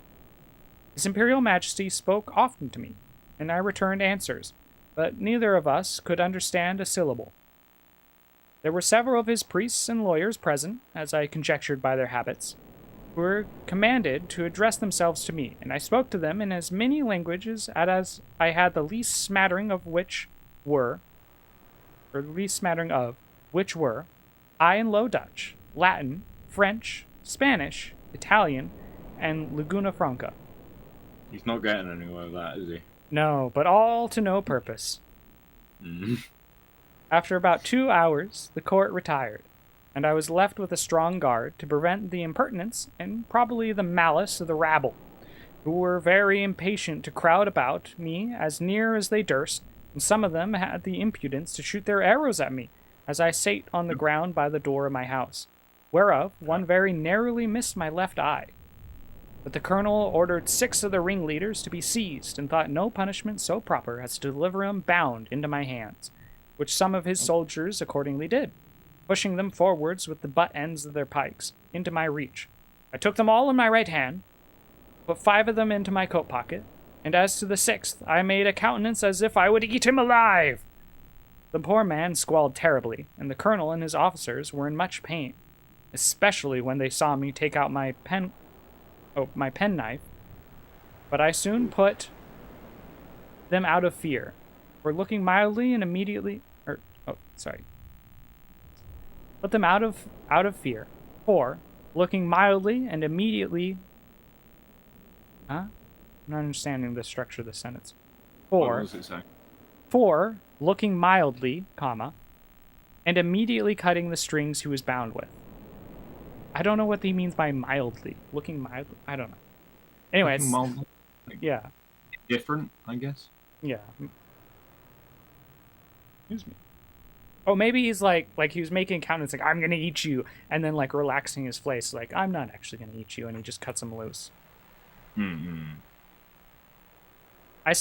His Imperial Majesty spoke often to me, and I returned answers, but neither of us could understand a syllable. There were several of his priests and lawyers present, as I conjectured by their habits, who were commanded to address themselves to me, and I spoke to them in as many languages as I had the least smattering of which were I in Low Dutch, Latin, French, Spanish, Italian, and Laguna Franca. He's not getting anywhere with that, is he? No, but all to no purpose. Mm-hmm. After about 2 hours, the court retired, and I was left with a strong guard to prevent the impertinence and probably the malice of the rabble, who were very impatient to crowd about me as near as they durst, and some of them had the impudence to shoot their arrows at me as I sate on the ground by the door of my house, whereof one very narrowly missed my left eye. But the colonel ordered 6 of the ringleaders to be seized, and thought no punishment so proper as to deliver them bound into my hands, which some of his soldiers accordingly did, pushing them forwards with the butt ends of their pikes into my reach. I took them all in my right hand, put 5 of them into my coat pocket, and as to the 6th, I made a countenance as if I would eat him alive. The poor man squalled terribly, and the colonel and his officers were in much pain, especially when they saw me take out my penknife. But I soon put them out of fear, for looking mildly and immediately, put them out of fear, for looking mildly and immediately. I'm not understanding the structure of the sentence. What was it saying? For looking mildly, comma, and immediately cutting the strings he was bound with. I don't know what he means by mildly. Looking mildly? I don't know. Anyway, it's... Mildly? Yeah. Different, I guess? Yeah. Excuse me. Oh, maybe he's like he was making countenance, like, I'm gonna eat you, and then, like, relaxing his face, like, I'm not actually gonna eat you, and he just cuts him loose. Mm-hmm. I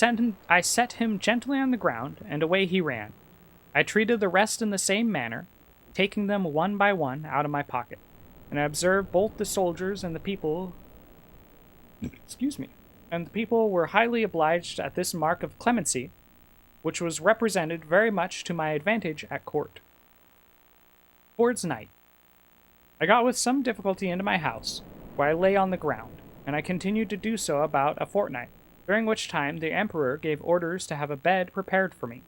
set him gently on the ground, and away he ran. I treated the rest in the same manner, taking them one by one out of my pocket, and I observed both the soldiers and the people... And the people were highly obliged at this mark of clemency, which was represented very much to my advantage at court. Towards night, I got with some difficulty into my house, where I lay on the ground, and I continued to do so about a fortnight, during which time the emperor gave orders to have a bed prepared for me.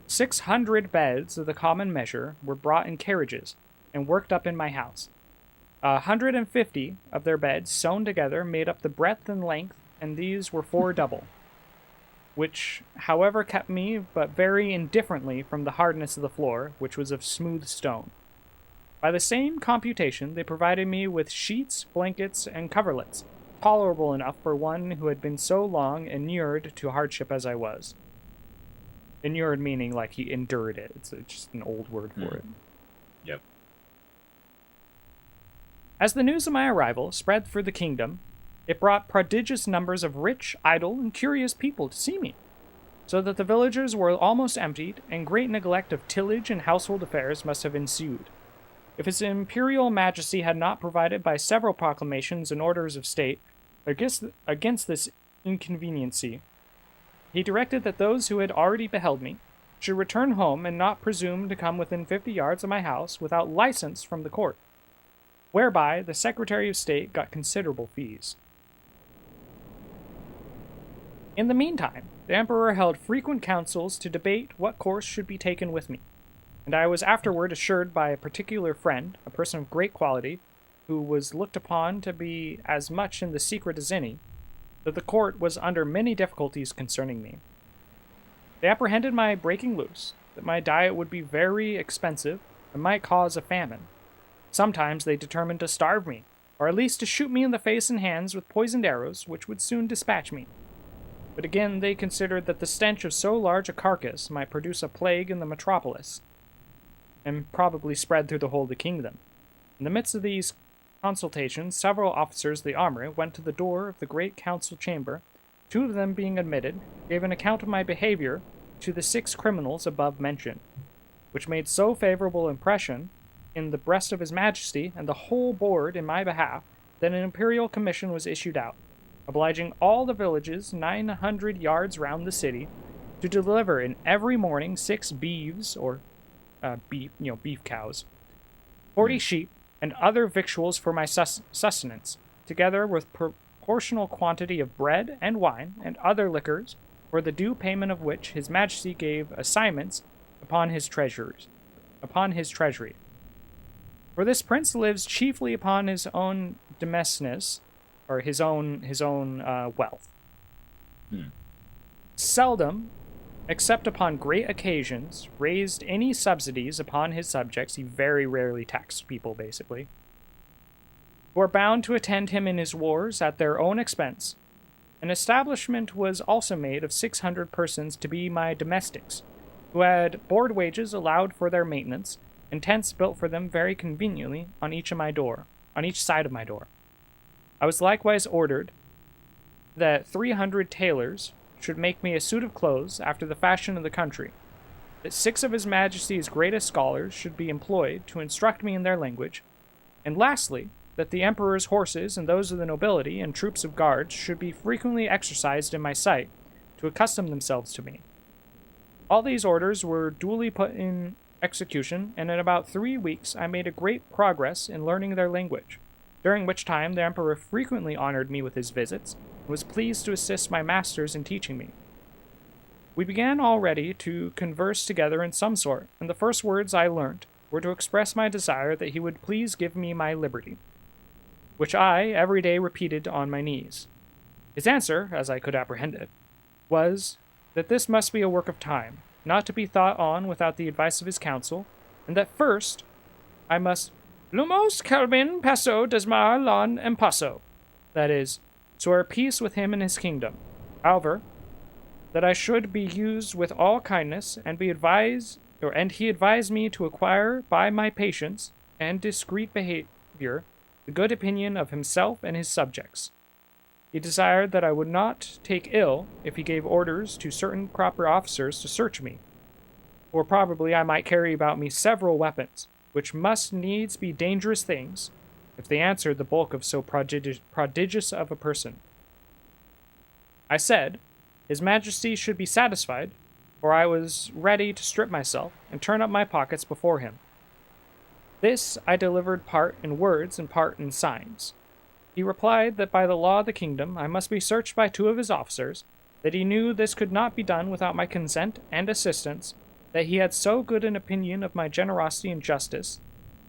600 beds of the common measure were brought in carriages and worked up in my house. 150 of their beds sewn together made up the breadth and length, and these were 4 double, which, however, kept me but very indifferently from the hardness of the floor, which was of smooth stone. By the same computation, they provided me with sheets, blankets, and coverlets, tolerable enough for one who had been so long inured to hardship as I was. Inured meaning like he endured it. It's just an old word for it. Yep. As the news of my arrival spread through the kingdom, it brought prodigious numbers of rich, idle, and curious people to see me, so that the villages were almost emptied, and great neglect of tillage and household affairs must have ensued. If His Imperial Majesty had not provided by several proclamations and orders of state against this inconveniency, he directed that those who had already beheld me should return home and not presume to come within 50 yards of my house without license from the court, whereby the Secretary of State got considerable fees. In the meantime, the Emperor held frequent councils to debate what course should be taken with me, and I was afterward assured by a particular friend, a person of great quality, who was looked upon to be as much in the secret as any, that the court was under many difficulties concerning me. They apprehended my breaking loose, that my diet would be very expensive, and might cause a famine. Sometimes they determined to starve me, or at least to shoot me in the face and hands with poisoned arrows, which would soon dispatch me. But again they considered that the stench of so large a carcass might produce a plague in the metropolis, and probably spread through the whole of the kingdom. In the midst of these consultations, several officers of the armory went to the door of the great council chamber. 2 of them being admitted, gave an account of my behavior to the 6 criminals above mentioned, which made so favorable impression in the breast of His Majesty and the whole board in my behalf that an imperial commission was issued out, obliging all the villages 900 yards round the city to deliver in every morning 6 beeves, or beef cows, 40 sheep, and other victuals for my sustenance, together with proportional quantity of bread and wine and other liquors, for the due payment of which His Majesty gave assignments upon his treasury. For this prince lives chiefly upon his own demesnes, or his own wealth. Seldom, except upon great occasions, raised any subsidies upon his subjects. He very rarely taxed people, basically, who are bound to attend him in his wars at their own expense. An establishment was also made of 600 persons to be my domestics, who had board wages allowed for their maintenance, and tents built for them very conveniently on each side of my door. I was likewise ordered that 300 tailors should make me a suit of clothes after the fashion of the country, that 6 of His Majesty's greatest scholars should be employed to instruct me in their language, and lastly, that the Emperor's horses and those of the nobility and troops of guards should be frequently exercised in my sight, to accustom themselves to me. All these orders were duly put in execution, and in about 3 weeks I made a great progress in learning their language, during which time the Emperor frequently honored me with his visits, and was pleased to assist my masters in teaching me. We began already to converse together in some sort, and the first words I learnt were to express my desire that he would please give me my liberty, which I every day repeated on my knees. His answer, as I could apprehend it, was that this must be a work of time, not to be thought on without the advice of his council, and that first I must lumos calbin passo desmar lon and passo, that is, swear peace with him and his kingdom. However, that I should be used with all kindness, and he advised me to acquire by my patience and discreet behavior the good opinion of himself and his subjects. He desired that I would not take ill if he gave orders to certain proper officers to search me, for probably I might carry about me several weapons, which must needs be dangerous things, if they answered the bulk of so prodigious of a person. I said, His Majesty should be satisfied, for I was ready to strip myself and turn up my pockets before him. This I delivered part in words and part in signs. He replied that by the law of the kingdom I must be searched by 2 of his officers, that he knew this could not be done without my consent and assistance, that he had so good an opinion of my generosity and justice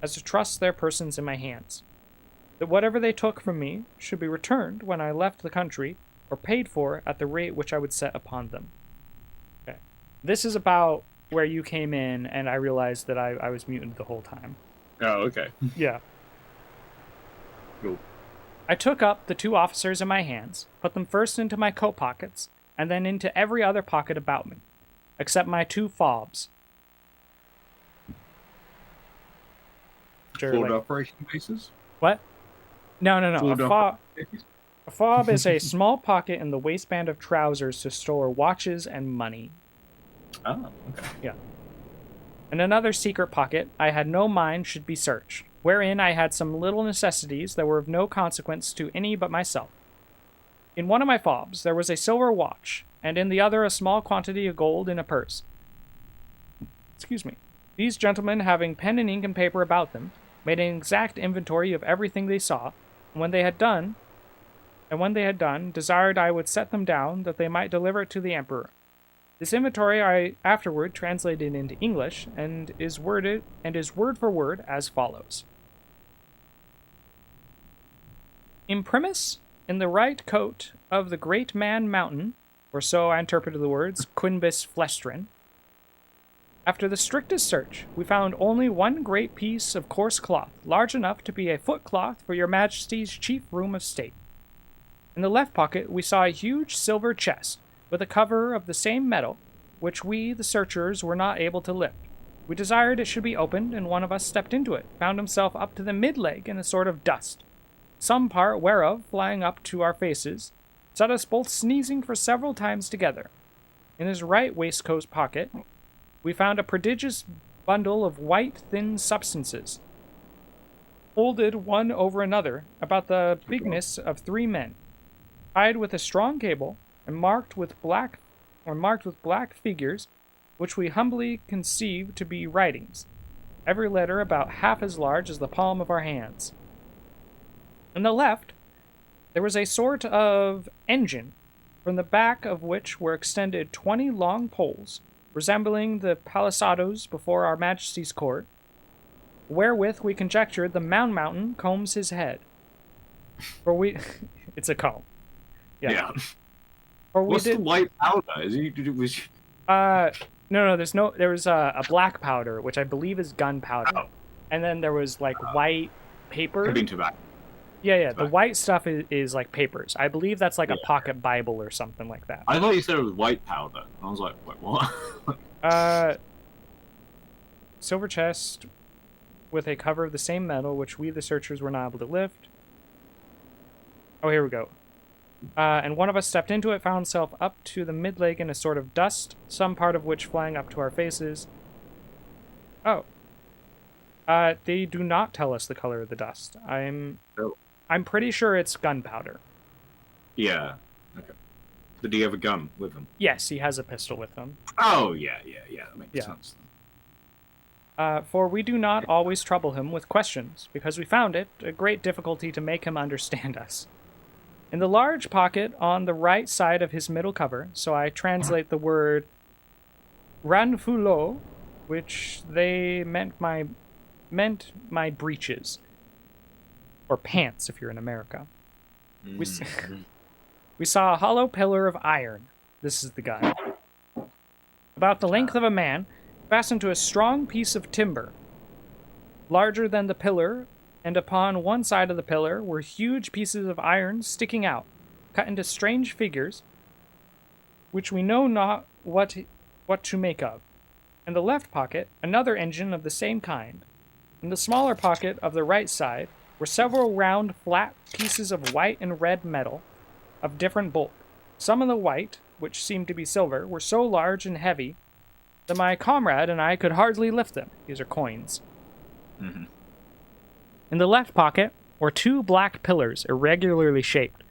as to trust their persons in my hands, that whatever they took from me should be returned when I left the country, or paid for at the rate which I would set upon them. Okay. This is about where you came in, and I realized that I was muted the whole time. Oh, okay. Yeah. Cool. I took up the 2 officers in my hands, put them first into my coat pockets, and then into every other pocket about me, except my 2 fobs. Forward operation bases? What? No. A fob is a small pocket in the waistband of trousers to store watches and money. Oh, okay. Yeah. In another secret pocket I had no mind should be searched, wherein I had some little necessities that were of no consequence to any but myself. In one of my fobs there was a silver watch, and in the other a small quantity of gold in a purse. Excuse me. These gentlemen, having pen and ink and paper about them, made an exact inventory of everything they saw, and when they had done, desired I would set them down, that they might deliver it to the Emperor. This inventory I afterward translated into English, and is word for word as follows. Imprimis, in the right coat of the great man mountain, or so I interpreted the words, quinbus flestrin. After the strictest search, we found only one great piece of coarse cloth, large enough to be a footcloth for your Majesty's chief room of state. In the left pocket we saw a huge silver chest, with a cover of the same metal, which we, the searchers, were not able to lift. We desired it should be opened, and one of us stepped into it, found himself up to the mid-leg in a sort of dust, some part whereof, flying up to our faces, set us both sneezing for several times together. In his right waistcoat pocket we found a prodigious bundle of white, thin substances, folded one over another, about the bigness of 3 men, tied with a strong cable, and marked with black figures, which we humbly conceive to be writings, every letter about half as large as the palm of our hands. On the left, there was a sort of engine, from the back of which were extended 20 long poles, resembling the palisadoes before our Majesty's court, wherewith we conjectured the Mountain combs his head. For we... it's a comb. Yeah. Or we What's did... the white powder? Is it, was... No, there was a black powder, which I believe is gunpowder. Oh. And then there was, like, white paper. Could be tobacco. Yeah, the white stuff is like papers. I believe that's like a pocket Bible or something like that. I thought you said it was white powder. I was like, wait, what? Silver chest with a cover of the same metal, which we, the searchers, were not able to lift. Oh, here we go. And one of us stepped into it, found himself up to the mid-leg in a sort of dust, some part of which flying up to our faces. Oh. They do not tell us the color of the dust. I'm pretty sure it's gunpowder. Yeah. Okay. Did he have a gun with him? Yes, he has a pistol with him. Oh, yeah. That makes Yeah. sense. For we do not always trouble him with questions, because we found it a great difficulty to make him understand us. In the large pocket on the right side of his middle cover, so I translate the word ranfulo, which they meant my breeches. Or pants, if you're in America. We saw a hollow pillar of iron. This is the gun. About the length of a man, fastened to a strong piece of timber. Larger than the pillar, and upon one side of the pillar were huge pieces of iron sticking out, cut into strange figures, which we know not what to make of. In the left pocket, another engine of the same kind. In the smaller pocket of the right side were several round, flat pieces of white and red metal of different bulk. Some of the white, which seemed to be silver, were so large and heavy that my comrade and I could hardly lift them. These are coins. Mm-hmm. In the left pocket were two black pillars, irregularly shaped.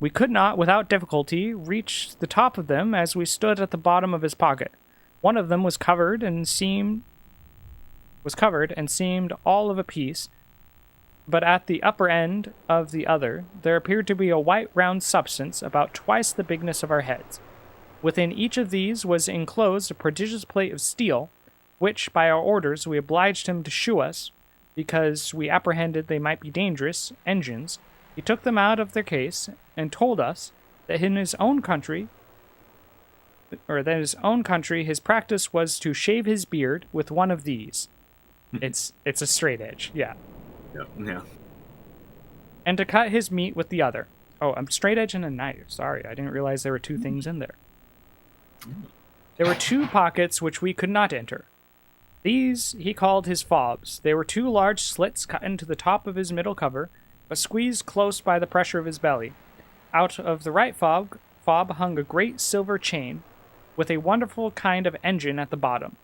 We could not, without difficulty, reach the top of them as we stood at the bottom of his pocket. One of them was covered and seemed all of a piece, but at the upper end of the other there appeared to be a white round substance about twice the bigness of our heads. Within each of these was enclosed a prodigious plate of steel, which, by our orders, we obliged him to shew us, because we apprehended they might be dangerous engines. He took them out of their case and told us that in his own country, his practice was to shave his beard with one of these. It's a straight edge, yeah. Yeah. And to cut his meat with the other. Oh, I'm straight edge and a knife. Sorry, I didn't realize there were two things in there. There were two pockets which we could not enter. These he called his fobs. They were two large slits cut into the top of his middle cover, but squeezed close by the pressure of his belly. Out of the right fob hung a great silver chain, with a wonderful kind of engine at the bottom.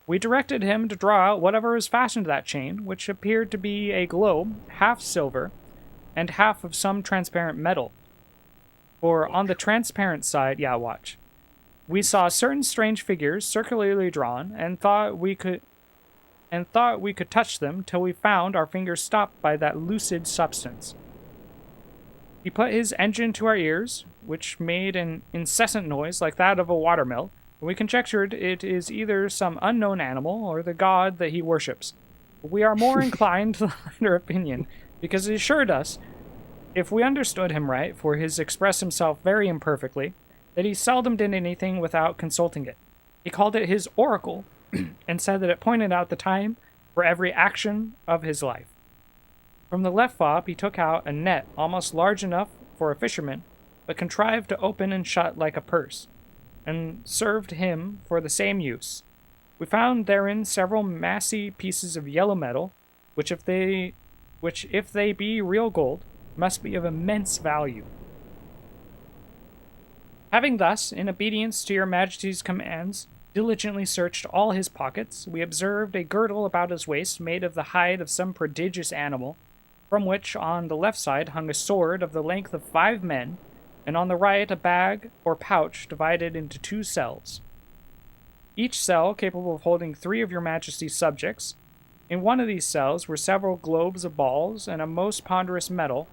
We directed him to draw out whatever was fastened to that chain, which appeared to be a globe, half silver, and half of some transparent metal. For on the transparent side, watch. We saw certain strange figures circularly drawn, and thought we could touch them till we found our fingers stopped by that lucid substance. He put his engine to our ears, which made an incessant noise like that of a watermill, and we conjectured it is either some unknown animal or the god that he worships. But we are more inclined to the latter opinion, because he assured us, if we understood him right, for he expressed himself very imperfectly, that he seldom did anything without consulting it. He called it his oracle, and said that it pointed out the time for every action of his life. From the left fob he took out a net almost large enough for a fisherman, but contrived to open and shut like a purse, and served him for the same use. We found therein several massy pieces of yellow metal, which if they be real gold, must be of immense value. Having thus, in obedience to your Majesty's commands, diligently searched all his pockets, we observed a girdle about his waist made of the hide of some prodigious animal, from which on the left side hung a sword of the length of 5 men, and on the right a bag or pouch divided into 2 cells. Each cell capable of holding 3 of your Majesty's subjects. In one of these cells were several globes of balls and of a most ponderous metal,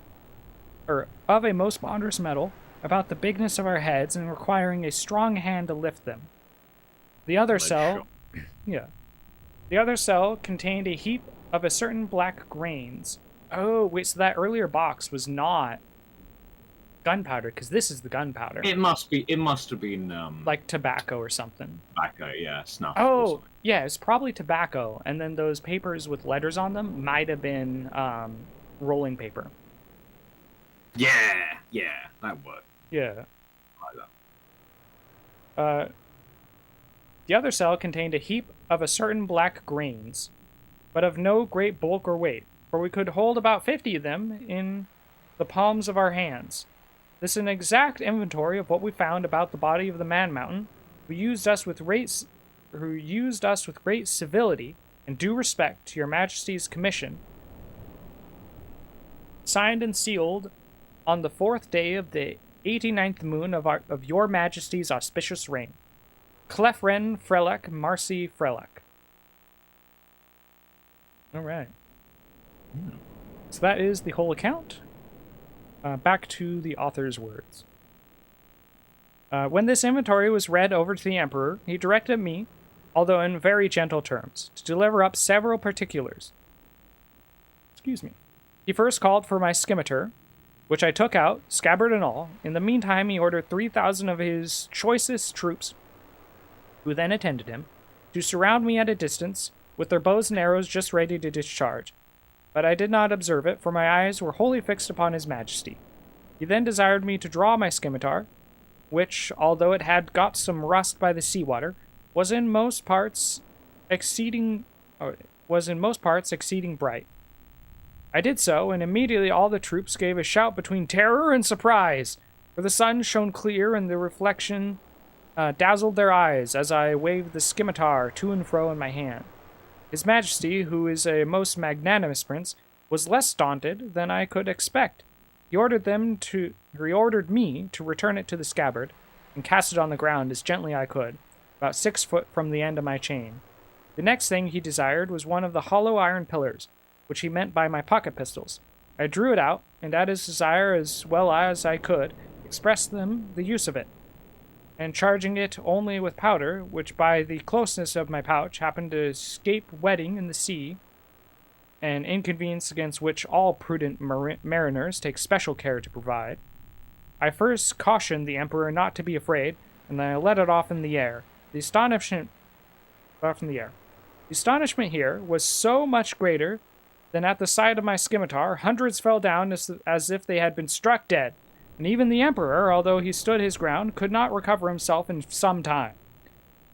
about the bigness of our heads and requiring a strong hand to lift them. The other cell contained a heap of a certain black grains. Oh, wait, so that earlier box was not gunpowder, because this is the gunpowder. It must have been like tobacco or something. Tobacco, yeah, snuff. Oh, yeah, it's probably tobacco, and then those papers with letters on them might have been rolling paper. Yeah, that worked. Yeah. Like that. The other cell contained a heap of a certain black grains, but of no great bulk or weight, for we could hold about 50 of them in the palms of our hands. This is an exact inventory of what we found about the body of the man-mountain, who used us with great civility and due respect to your Majesty's commission, signed and sealed on the 4th day of the 89th moon of your majesty's auspicious reign. Clefren Frelek Marcy Frelek. All right. So that is the whole account. Back to the author's words. When this inventory was read over to the Emperor, he directed me, although in very gentle terms, to deliver up several particulars. Excuse me. He first called for my scimitar, which I took out, scabbard and all. In the meantime, he ordered 3,000 of his choicest troops, who then attended him, to surround me at a distance, with their bows and arrows just ready to discharge. But I did not observe it, for my eyes were wholly fixed upon his majesty. He then desired me to draw my scimitar, which, although it had got some rust by the seawater, was in most parts exceeding bright. I did so, and immediately all the troops gave a shout between terror and surprise, for the sun shone clear, and the reflection dazzled their eyes as I waved the scimitar to and fro in my hand. His Majesty, who is a most magnanimous prince, was less daunted than I could expect. He ordered me to return it to the scabbard, and cast it on the ground as gently I could, about 6 foot from the end of my chain. The next thing he desired was one of the hollow iron pillars, which he meant by my pocket pistols. I drew it out, and at his desire as well as I could, expressed them the use of it, and charging it only with powder, which by the closeness of my pouch happened to escape wetting in the sea, an inconvenience against which all prudent mariners take special care to provide, I first cautioned the Emperor not to be afraid, and then I let it off in the air. The astonishment here was so much greater than at the sight of my scimitar, hundreds fell down as if they had been struck dead, and even the Emperor, although he stood his ground, could not recover himself in some time.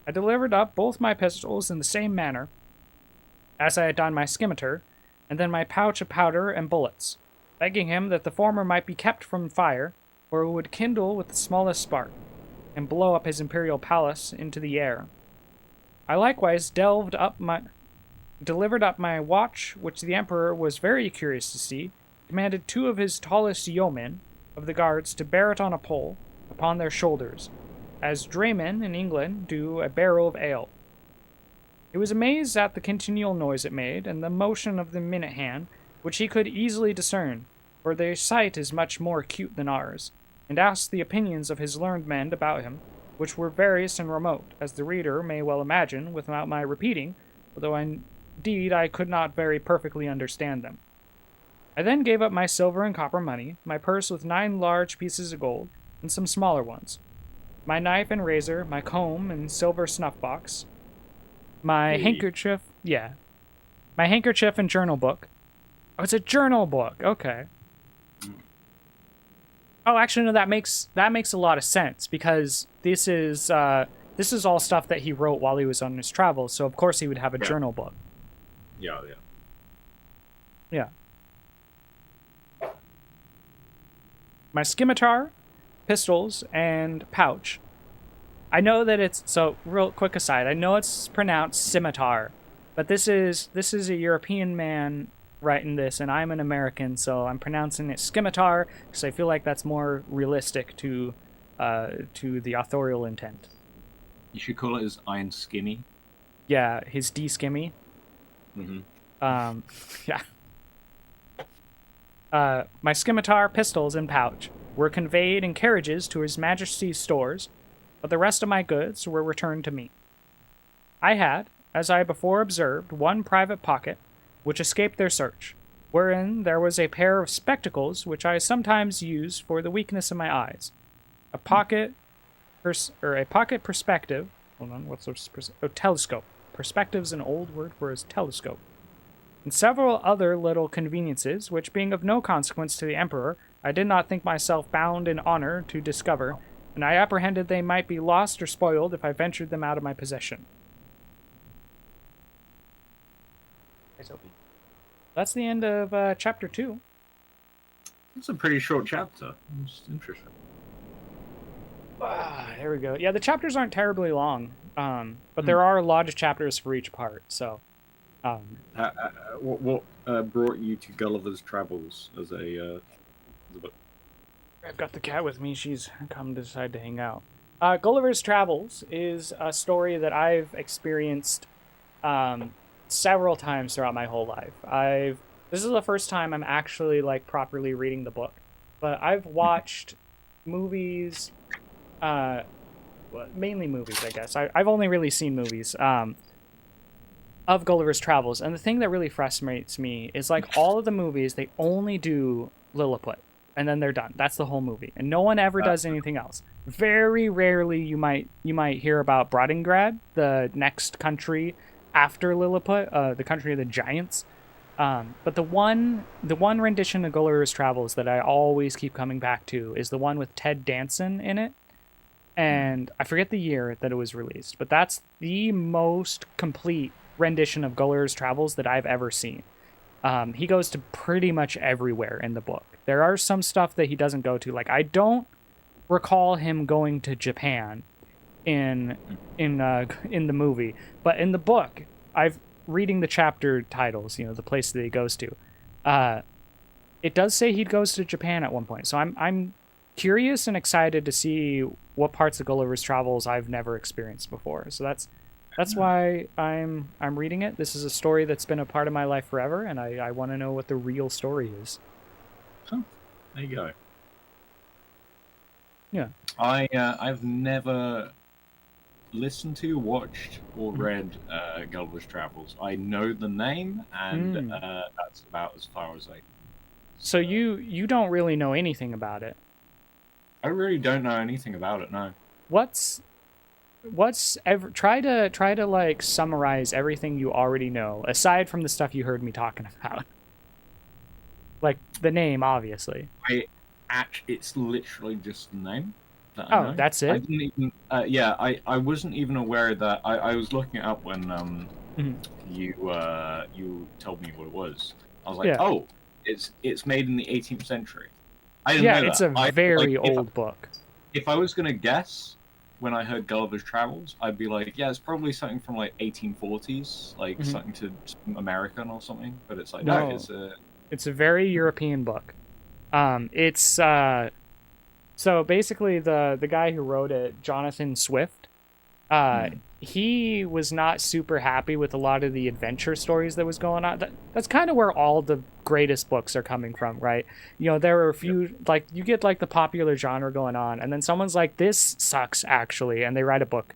I delivered up both my pistols in the same manner as I had done my scimitar, and then my pouch of powder and bullets, begging him that the former might be kept from fire, for it would kindle with the smallest spark, and blow up his imperial palace into the air. I likewise delivered up my watch, which the Emperor was very curious to see, commanded 2 of his tallest yeomen of the guards to bear it on a pole upon their shoulders, as draymen in England do a barrel of ale. He was amazed at the continual noise it made, and the motion of the minute hand, which he could easily discern, for their sight is much more acute than ours, and asked the opinions of his learned men about him, which were various and remote, as the reader may well imagine, without my repeating, although indeed I could not very perfectly understand them. I then gave up my silver and copper money, my purse with 9 large pieces of gold, and some smaller ones, my knife and razor, my comb and silver snuff-box, my handkerchief and journal book. Oh, it's a journal book. Okay. Oh, actually, no. That makes a lot of sense, because this is all stuff that he wrote while he was on his travels. So of course he would have a journal book. Yeah. My scimitar, pistols, and pouch. I know that it's, so real quick aside, I know it's pronounced scimitar, but this is a European man writing this, and I'm an American, so I'm pronouncing it scimitar because I feel like that's more realistic to the authorial intent. You should call it as Iron Skimmy. Yeah, his D skimmy. Mm-hmm. Yeah. My scimitar, pistols, and pouch were conveyed in carriages to His Majesty's stores, but the rest of my goods were returned to me. I had, as I before observed, 1 private pocket, which escaped their search, wherein there was a pair of spectacles which I sometimes use for the weakness of my eyes, a pocket perspective. Hold on, telescope. Perspective's an old word for a telescope. And several other little conveniences, which being of no consequence to the Emperor, I did not think myself bound in honor to discover, and I apprehended they might be lost or spoiled if I ventured them out of my possession. That's the end of chapter 2. It's a pretty short chapter. It's interesting. There we go. Yeah, the chapters aren't terribly long, but there are a lot of chapters for each part, so... What brought you to Gulliver's Travels as a book? I've got the cat with me. She's come to decide to hang out. Gulliver's Travels is a story that I've experienced several times throughout my whole life. This is the first time I'm actually like properly reading the book, but I've watched movies, mainly movies, I guess. I've only really seen movies of Gulliver's Travels, and the thing that really frustrates me is like all of the movies they only do Lilliput, and then they're done. That's the whole movie, and no one ever does anything else. Very rarely you might hear about Brodingrad, the next country after Lilliput, the country of the giants. But the one rendition of Gulliver's Travels that I always keep coming back to is the one with Ted Danson in it. And I forget the year that it was released, but that's the most complete rendition of Gulliver's Travels that I've ever seen. He goes to pretty much everywhere in the book. There are some stuff that he doesn't go to. Like, I don't recall him going to Japan in the movie, but in the book, I've reading the chapter titles, the place that he goes to. It does say he goes to Japan at one point, so I'm curious and excited to see what parts of Gulliver's Travels I've never experienced before. So that's why I'm reading it. This is a story that's been a part of my life forever, and I want to know what the real story is. Oh, there you go. Yeah. I've never listened to, watched, or read Gulliver's Travels. I know the name, and that's about as far as I. So you don't really know anything about it. I really don't know anything about it. No. Try to like summarize everything you already know aside from the stuff you heard me talking about. Like the name, obviously. It's literally just the name. Oh, that's it. I didn't even. I wasn't even aware that. I was looking it up when you told me what it was. I was like, oh, it's made in the 18th century. I didn't know that. It's a very old book. If I was gonna guess, when I heard Gulliver's Travels, I'd be like, yeah, it's probably something from like 1840s, like something to American or something. But it's like no, it's a very European book. So basically the guy who wrote it, Jonathan Swift, he was not super happy with a lot of the adventure stories that was going on. That's kind of where all the greatest books are coming from, right? There are a few, like, you get like the popular genre going on, and then someone's like, this sucks actually, and they write a book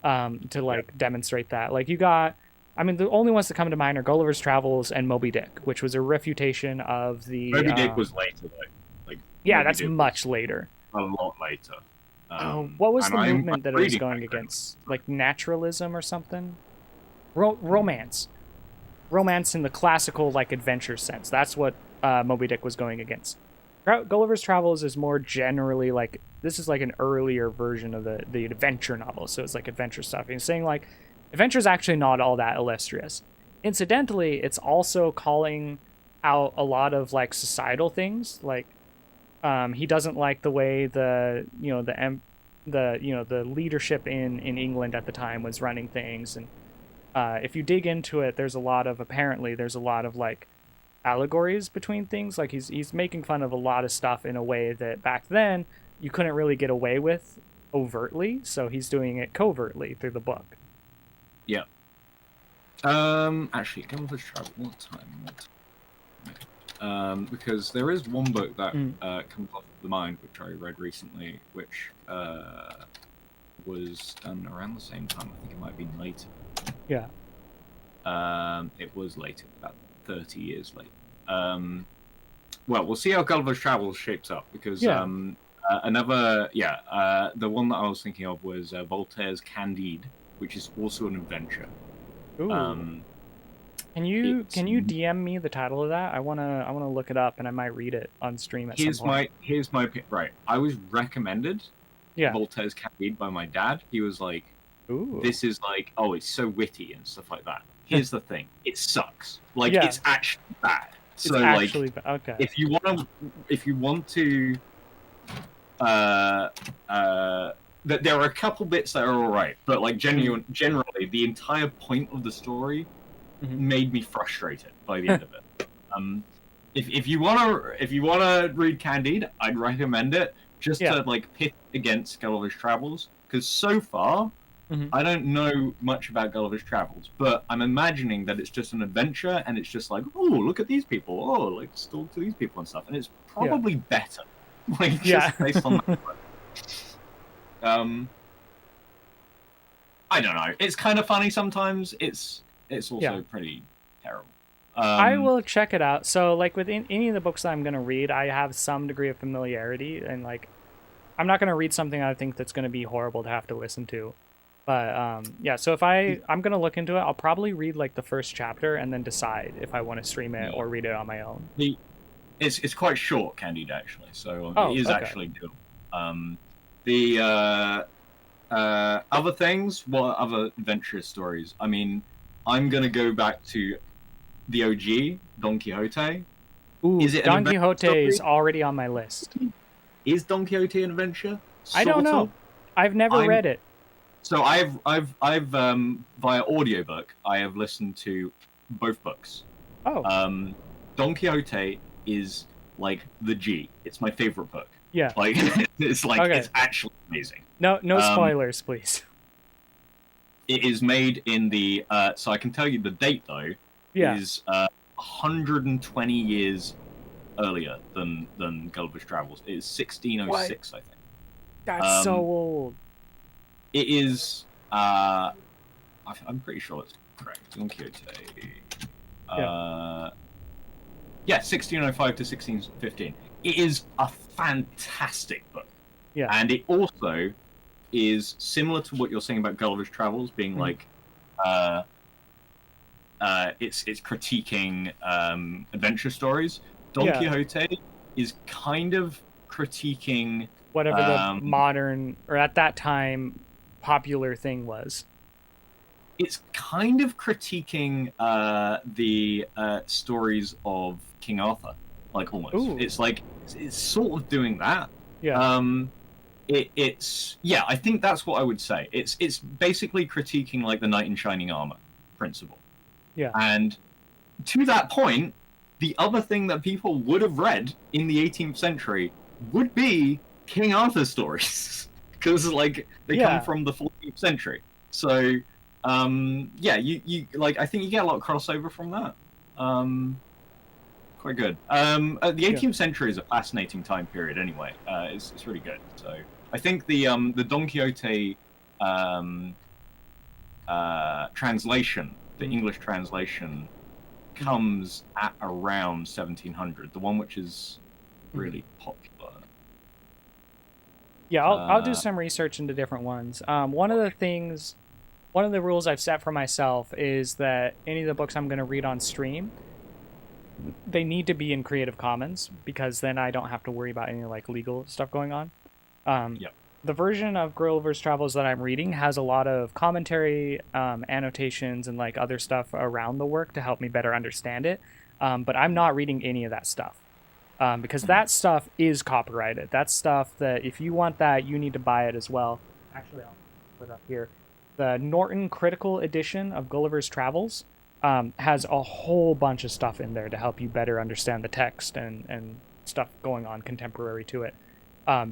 to like demonstrate that. Like, the only ones that come to mind are Gulliver's Travels and Moby Dick, which was a refutation of the Moby Dick was later though. That's much later. A lot later. What was the movement that it was going against? Like naturalism or something? Romance. Romance in the classical, like, adventure sense. That's what Moby Dick was going against. Gulliver's Travels is more generally, like, this is like an earlier version of the adventure novel, so it's like adventure stuff. And he's saying, like, adventure is actually not all that illustrious. Incidentally, it's also calling out a lot of, like, societal things, like, he doesn't like the way the leadership in England at the time was running things, and if you dig into it, there's a lot of like allegories between things. Like he's making fun of a lot of stuff in a way that back then you couldn't really get away with overtly, so he's doing it covertly through the book. Yeah. Actually, Gulliver's Travels. What time? Because there is one book that comes off the mind, which I read recently, which was done around the same time. I think it might have been later. Yeah. It was later, about 30 years later. Well, we'll see how Gulliver's Travels shapes up, because the one that I was thinking of was Voltaire's Candide, which is also an adventure. Ooh. Can you DM me the title of that? I wanna look it up, and I might read it on stream at some point. Here's my right. I was recommended Voltaire's Candide by my dad. He was like, ooh, this is like, oh, it's so witty and stuff like that. Here's the thing, it sucks. Like, it's actually bad. So it's actually bad. Okay. If you want to there are a couple bits that are alright, but like generally the entire point of the story made me frustrated by the end of it. if you wanna read Candide, I'd recommend it just to like pit against Gulliver's Travels, because so far I don't know much about Gulliver's Travels, but I'm imagining that it's just an adventure, and it's just like, oh, look at these people, oh, like talk to these people and stuff, and it's probably better, like just based on that. I don't know. It's kind of funny sometimes. It's also pretty terrible. I will check it out. So, like, with any of the books I'm going to read, I have some degree of familiarity. And, like, I'm not going to read something I think that's going to be horrible to have to listen to. But, yeah, so if I'm going to look into it, I'll probably read, like, the first chapter and then decide if I want to stream it or read it on my own. It's quite short, Candide, actually. So it is actually good. Other things, what other adventurous stories? I mean, I'm going to go back to the OG, Don Quixote. Ooh, Don Quixote is already on my list. Is Don Quixote an adventure? I don't know. I've never read it. So I've via audiobook, I have listened to both books. Oh. Don Quixote is like the G. It's my favorite book. Yeah. Like it's it's actually amazing. No spoilers, please. It is made in the so I can tell you the date though. Yeah. Is 120 years earlier than Gulliver's Travels. It is 1606, I think. That's so old. It is. I'm pretty sure it's correct. Don Quixote. 1605 to 1615. It is a fantastic book. Yeah. And it also is similar to what you're saying about Gulliver's Travels being like. It's critiquing adventure stories. Don Quixote is kind of critiquing whatever the modern or at that time popular thing was. It's kind of critiquing the stories of King Arthur, like almost. Ooh. It's like it's sort of doing that. Yeah. I think that's what I would say. It's basically critiquing like the knight in shining armor principle. Yeah. And to that point, the other thing that people would have read in the 18th century would be King Arthur stories, because like they come from the 14th century. So, you like I think you get a lot of crossover from that. Quite good. The 18th century is a fascinating time period. Anyway, it's really good. So I think the Don Quixote translation. The English translation comes at around 1700, the one which is really popular. Yeah, I'll do some research into different ones. One of the rules I've set for myself is that any of the books I'm going to read on stream, they need to be in Creative Commons, because then I don't have to worry about any like legal stuff going on. The version of Gulliver's Travels that I'm reading has a lot of commentary, annotations, and like other stuff around the work to help me better understand it. But I'm not reading any of that stuff because that stuff is copyrighted. That's stuff that if you want that, you need to buy it as well. Actually, I'll put it up here. The Norton Critical Edition of Gulliver's Travels has a whole bunch of stuff in there to help you better understand the text and stuff going on contemporary to it.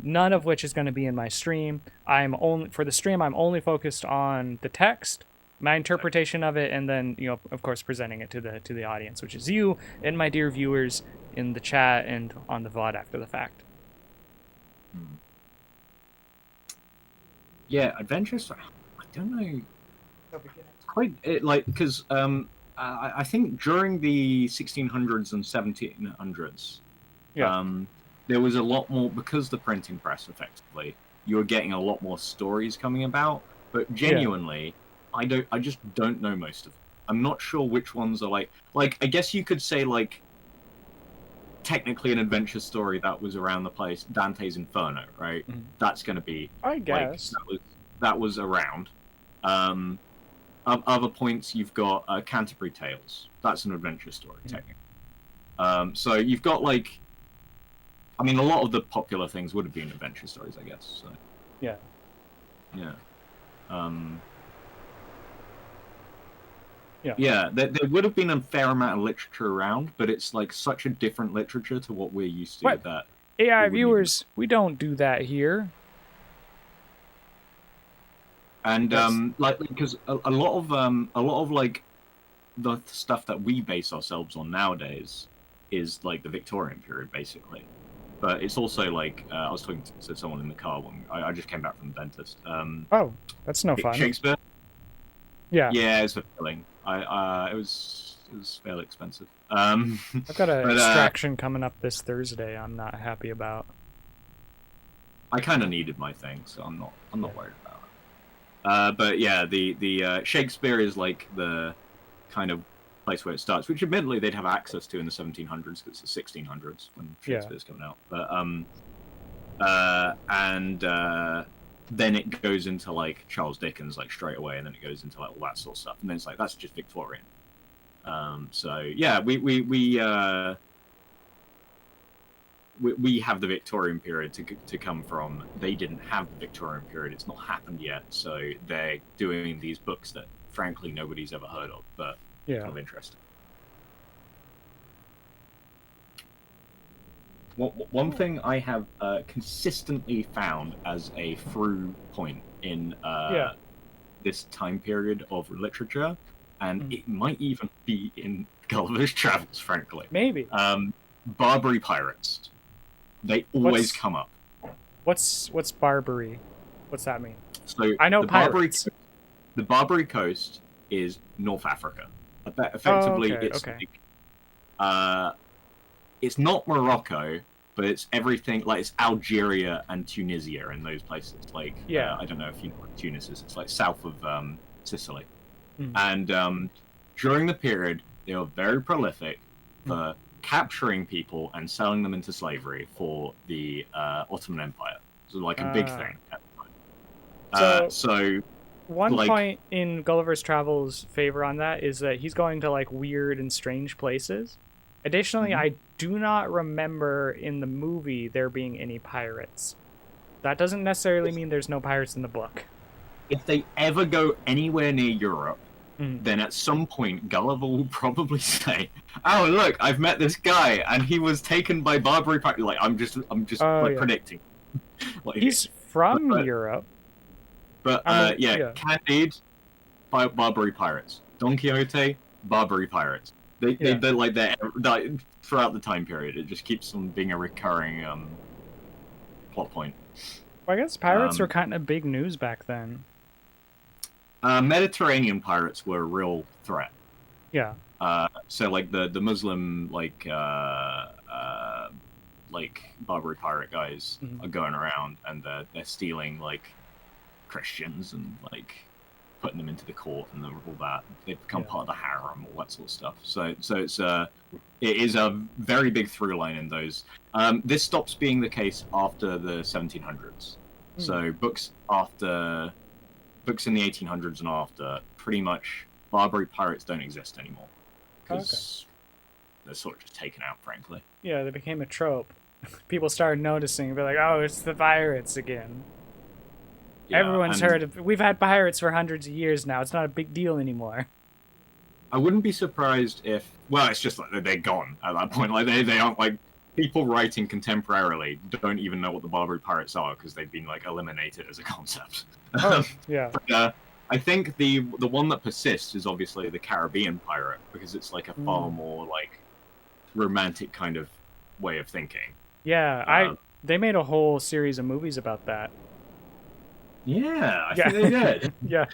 None of which is going to be in my stream. For the stream, I'm only focused on the text, my interpretation of it, and then, of course, presenting it to the audience, which is you and my dear viewers in the chat and on the VOD after the fact. Yeah, adventures. I don't know. It's quite because I think during the 1600s and 1700s. There was a lot more, because the printing press, effectively, you were getting a lot more stories coming about. But genuinely, I just don't know most of them. I'm not sure which ones are like I guess you could say like technically an adventure story that was around the place, Dante's Inferno, right? That's going to be, I guess, that was around. Other points, you've got Canterbury Tales. That's an adventure story, technically. So you've got like. I mean, a lot of the popular things would have been adventure stories, I guess. So. Yeah. Yeah, there would have been a fair amount of literature around, but it's like such a different literature to what we're used to What? that AI we wouldn't even... viewers, we don't do that here. And like, because a lot of like the stuff that we base ourselves on nowadays is like the Victorian period, basically. But it's also like I was talking to someone in the car when I just came back from the dentist. Oh, that's no fun. Shakespeare. Yeah. Yeah, it's fulfilling. It was fairly expensive. I've got an extraction coming up this Thursday. I'm not happy about. I kind of needed my thing, so I'm not worried about it. But yeah, the Shakespeare is like the kind of place where it starts, which admittedly they'd have access to in the 1700s because it's the 1600s when Shakespeare's coming out. But then it goes into like Charles Dickens like straight away, and then it goes into like all that sort of stuff, and then it's like that's just Victorian. So yeah, we have the Victorian period to come from. They didn't have the Victorian period; it's not happened yet. So they're doing these books that, frankly, nobody's ever heard of, but kind of interesting. One thing I have consistently found as a through point in this time period of literature, and it might even be in Gulliver's Travels, frankly. Maybe. Barbary pirates. They always come up. What's Barbary? What's that mean? So I know pirates. The Barbary Coast is North Africa. Effectively, it's not Morocco, but it's everything, like it's Algeria and Tunisia and those places. Like, I don't know if you know what Tunis is. It's like south of Sicily. And during the period, they were very prolific for capturing people and selling them into slavery for the Ottoman Empire. So like a big thing at the time. So one point in Gulliver's Travels' favor on that is that he's going to like weird and strange places. Additionally, I do not remember in the movie there being any pirates. That doesn't necessarily mean there's no pirates in the book. If they ever go anywhere near Europe, then at some point Gulliver will probably say, "Oh, look, I've met this guy, and he was taken by Barbary pirates." Like I'm just predicting. Like, he's from Europe. But Candide, Barbary pirates. Don Quixote, Barbary pirates. They're like that throughout the time period. It just keeps them being a recurring plot point. Well, I guess pirates were kind of big news back then. Mediterranean pirates were a real threat. Yeah. So like the Muslim like Barbary pirate guys are going around and they're stealing like Christians and like putting them into the court and all that. They become part of the harem, all that sort of stuff. So it is a very big through line in those. This stops being the case after the 1700s. So books in the 1800s and after, pretty much Barbary pirates don't exist anymore because they're sort of just taken out, frankly. Yeah, they became a trope. People started noticing, they're like, "Oh, it's the pirates again." Yeah, everyone's heard of. We've had pirates for hundreds of years now. It's not a big deal anymore. I wouldn't be surprised if. Well, it's just like they're gone at that point. Like they aren't like people writing contemporarily don't even know what the Barbary pirates are because they've been like eliminated as a concept. Yeah. But, I think the one that persists is obviously the Caribbean pirate because it's like a far more like romantic kind of way of thinking. Yeah, they made a whole series of movies about that. Yeah, I think they did. Yeah.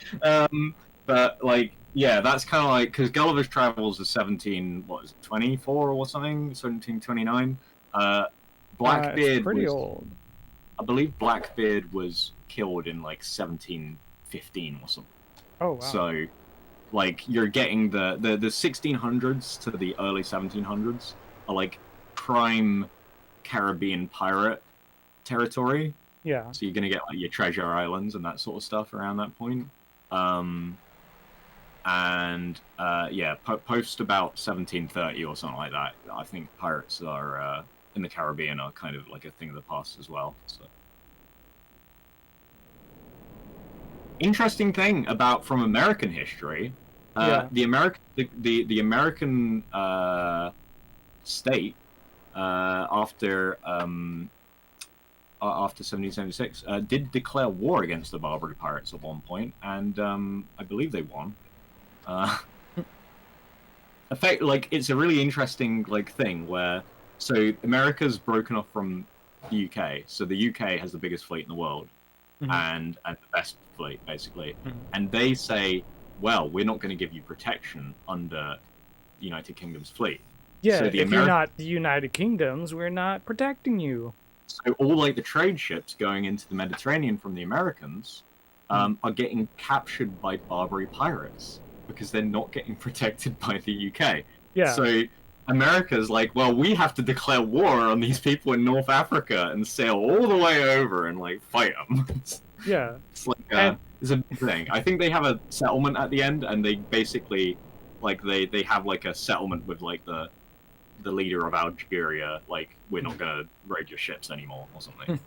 But like, yeah, that's kind of like because Gulliver's Travels is 24 or something, 1729. Blackbeard it's pretty old. I believe Blackbeard was killed in like 1715 or something. Oh wow. So, like, you're getting the 1600s to the early 1700s are like prime Caribbean pirate territory. Yeah. So you're gonna get like your treasure islands and that sort of stuff around that point. Post about 1730 or something like that, I think pirates are in the Caribbean are kind of like a thing of the past as well. So. Interesting thing from American history, Yeah. The American state after 1776 did declare war against the Barbary pirates at one point, and I believe they won. It's a really interesting thing where America's broken off from the UK, so the UK has the biggest fleet in the world, and the best fleet basically, and they say, well, we're not going to give you protection under the United Kingdom's fleet. Yeah, so if you're not the United Kingdom's, we're not protecting you. So all the trade ships going into the Mediterranean from the Americans are getting captured by Barbary pirates because they're not getting protected by the UK. Yeah. So America's like, well, we have to declare war on these people in North Africa and sail all the way over and fight them. Yeah. It's it's a big thing. I think they have a settlement at the end, and they basically they have a settlement with the leader of Algeria, we're not gonna raid your ships anymore or something.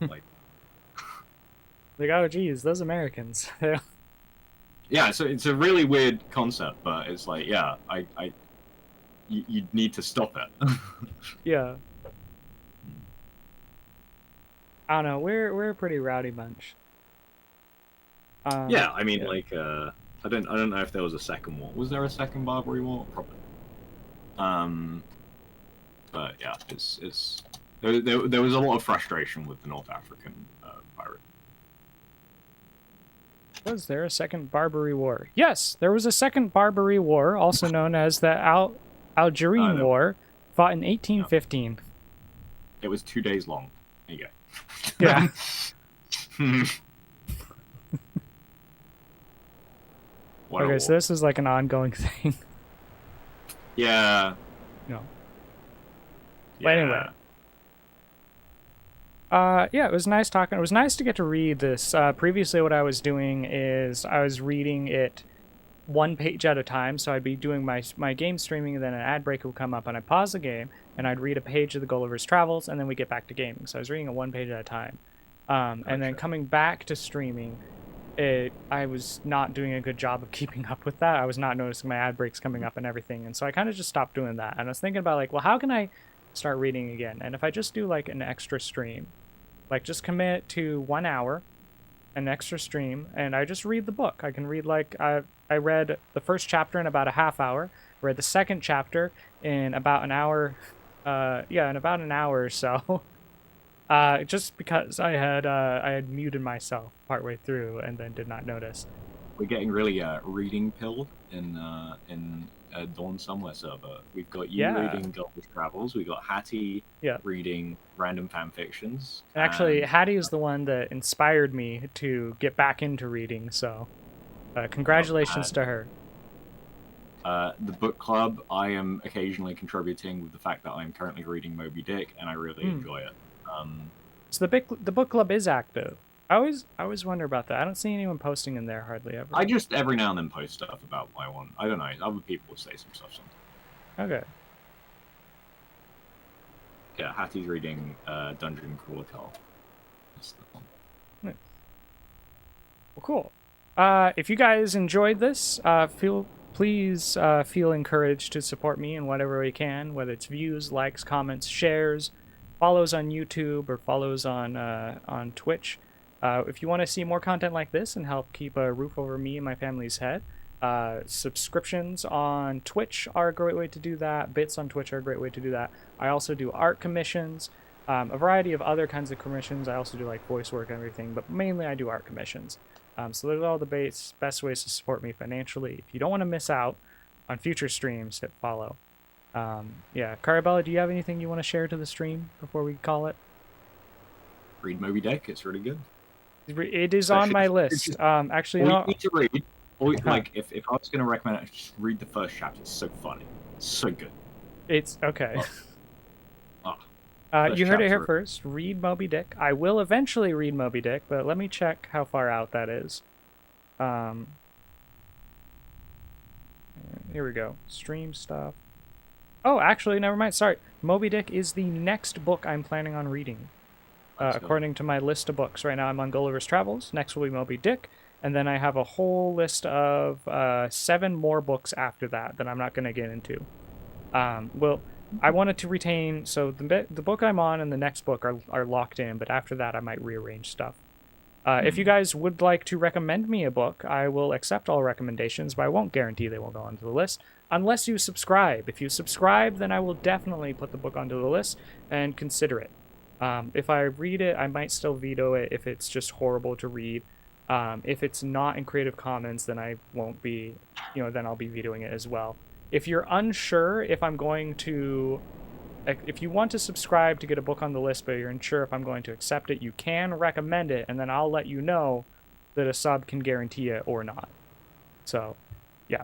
Oh geez, those Americans. Yeah, so it's a really weird concept, but it's you need to stop it. Yeah. I don't know. We're a pretty rowdy bunch. Yeah, I mean, I don't know if there was a second war. Was there a second Barbary War? Probably. But yeah, there was a lot of frustration with the North African pirate. Was there a second Barbary War? Yes, there was a second Barbary War, also known as the Algerine War, fought in 1815. It was 2 days long. There you go. Yeah. Okay, so this is an ongoing thing. Yeah. No. But anyway. Yeah, it was nice talking. It was nice to get to read this. Previously, what I was doing is I was reading it one page at a time. So I'd be doing my game streaming, and then an ad break would come up, and I'd pause the game, and I'd read a page of the Gulliver's Travels, and then we get back to gaming. So I was reading it one page at a time. And then coming back to streaming, I was not doing a good job of keeping up with that. I was not noticing my ad breaks coming up and everything, and so I kind of just stopped doing that. And I was thinking about well, how can I start reading again? And if I just do an extra stream, just commit to 1 hour, an extra stream, and I just read the book. I can read I read the first chapter in about a half hour, read the second chapter in about an hour, in about an hour or so. Just because I had muted myself partway through and then did not notice. We're getting really reading pilled in Dawn Somewhere server. We've got you reading Gulliver's Travels. We've got Hattie reading random fan fictions. And actually, Hattie is the one that inspired me to get back into reading. So, congratulations to her. The book club, I am occasionally contributing with the fact that I'm currently reading Moby Dick, and I really enjoy it. So the book club is active. I always wonder about that. I don't see anyone posting in there hardly ever. I just every now and then post stuff about what I want. I don't know. Other people will say some stuff sometimes. Okay. Yeah, Hattie's reading Dungeon Crawler Call. That's the one. Nice. Well, cool. If you guys enjoyed this, please feel encouraged to support me in whatever way you can, whether it's views, likes, comments, shares, follows on YouTube, or follows on Twitch. If you want to see more content like this and help keep a roof over me and my family's head, subscriptions on Twitch are a great way to do that. Bits on Twitch are a great way to do that. I also do art commissions, a variety of other kinds of commissions. I also do voice work and everything, but mainly I do art commissions. So those are all the best ways to support me financially. If you don't want to miss out on future streams, hit follow. Yeah, Carabella, do you have anything you want to share to the stream before we call it? Read Moby Dick. It's really good. It is on my list. Actually, all no. You need to read. If I was going to recommend it, just read the first chapter. It's so funny. It's so good. It's okay. Oh. You heard it here first. Read Moby Dick. I will eventually read Moby Dick, but let me check how far out that is. Here we go. Stream stuff. Oh, actually, never mind. Sorry. Moby Dick is the next book I'm planning on reading. According to my list of books. Right now I'm on Gulliver's Travels. Next will be Moby Dick. And then I have a whole list of 7 more books after that I'm not going to get into. Well, I wanted to retain, so the book I'm on and the next book are locked in, but after that I might rearrange stuff. If you guys would like to recommend me a book, I will accept all recommendations, but I won't guarantee they will go onto the list unless you subscribe. If you subscribe, then I will definitely put the book onto the list and consider it. If I read it, I might still veto it if it's just horrible to read. If it's not in Creative Commons, then I won't be, then I'll be vetoing it as well. If you're unsure if I'm going to, if you want to subscribe to get a book on the list, but you're unsure if I'm going to accept it, you can recommend it, and then I'll let you know that a sub can guarantee it or not. So, yeah.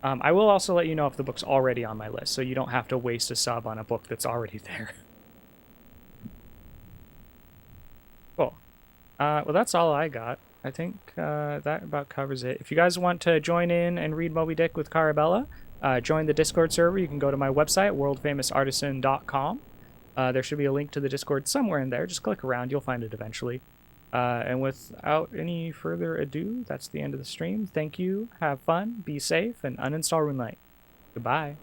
I will also let you know if the book's already on my list, so you don't have to waste a sub on a book that's already there. Cool. Well, that's all I got. I think that about covers it. If you guys want to join in and read Moby Dick with Carabella, join the Discord server. You can go to my website, worldfamousartisan.com. There should be a link to the Discord somewhere in there. Just click around. You'll find it eventually. And without any further ado, that's the end of the stream. Thank you. Have fun. Be safe. And uninstall RuneLight. Goodbye.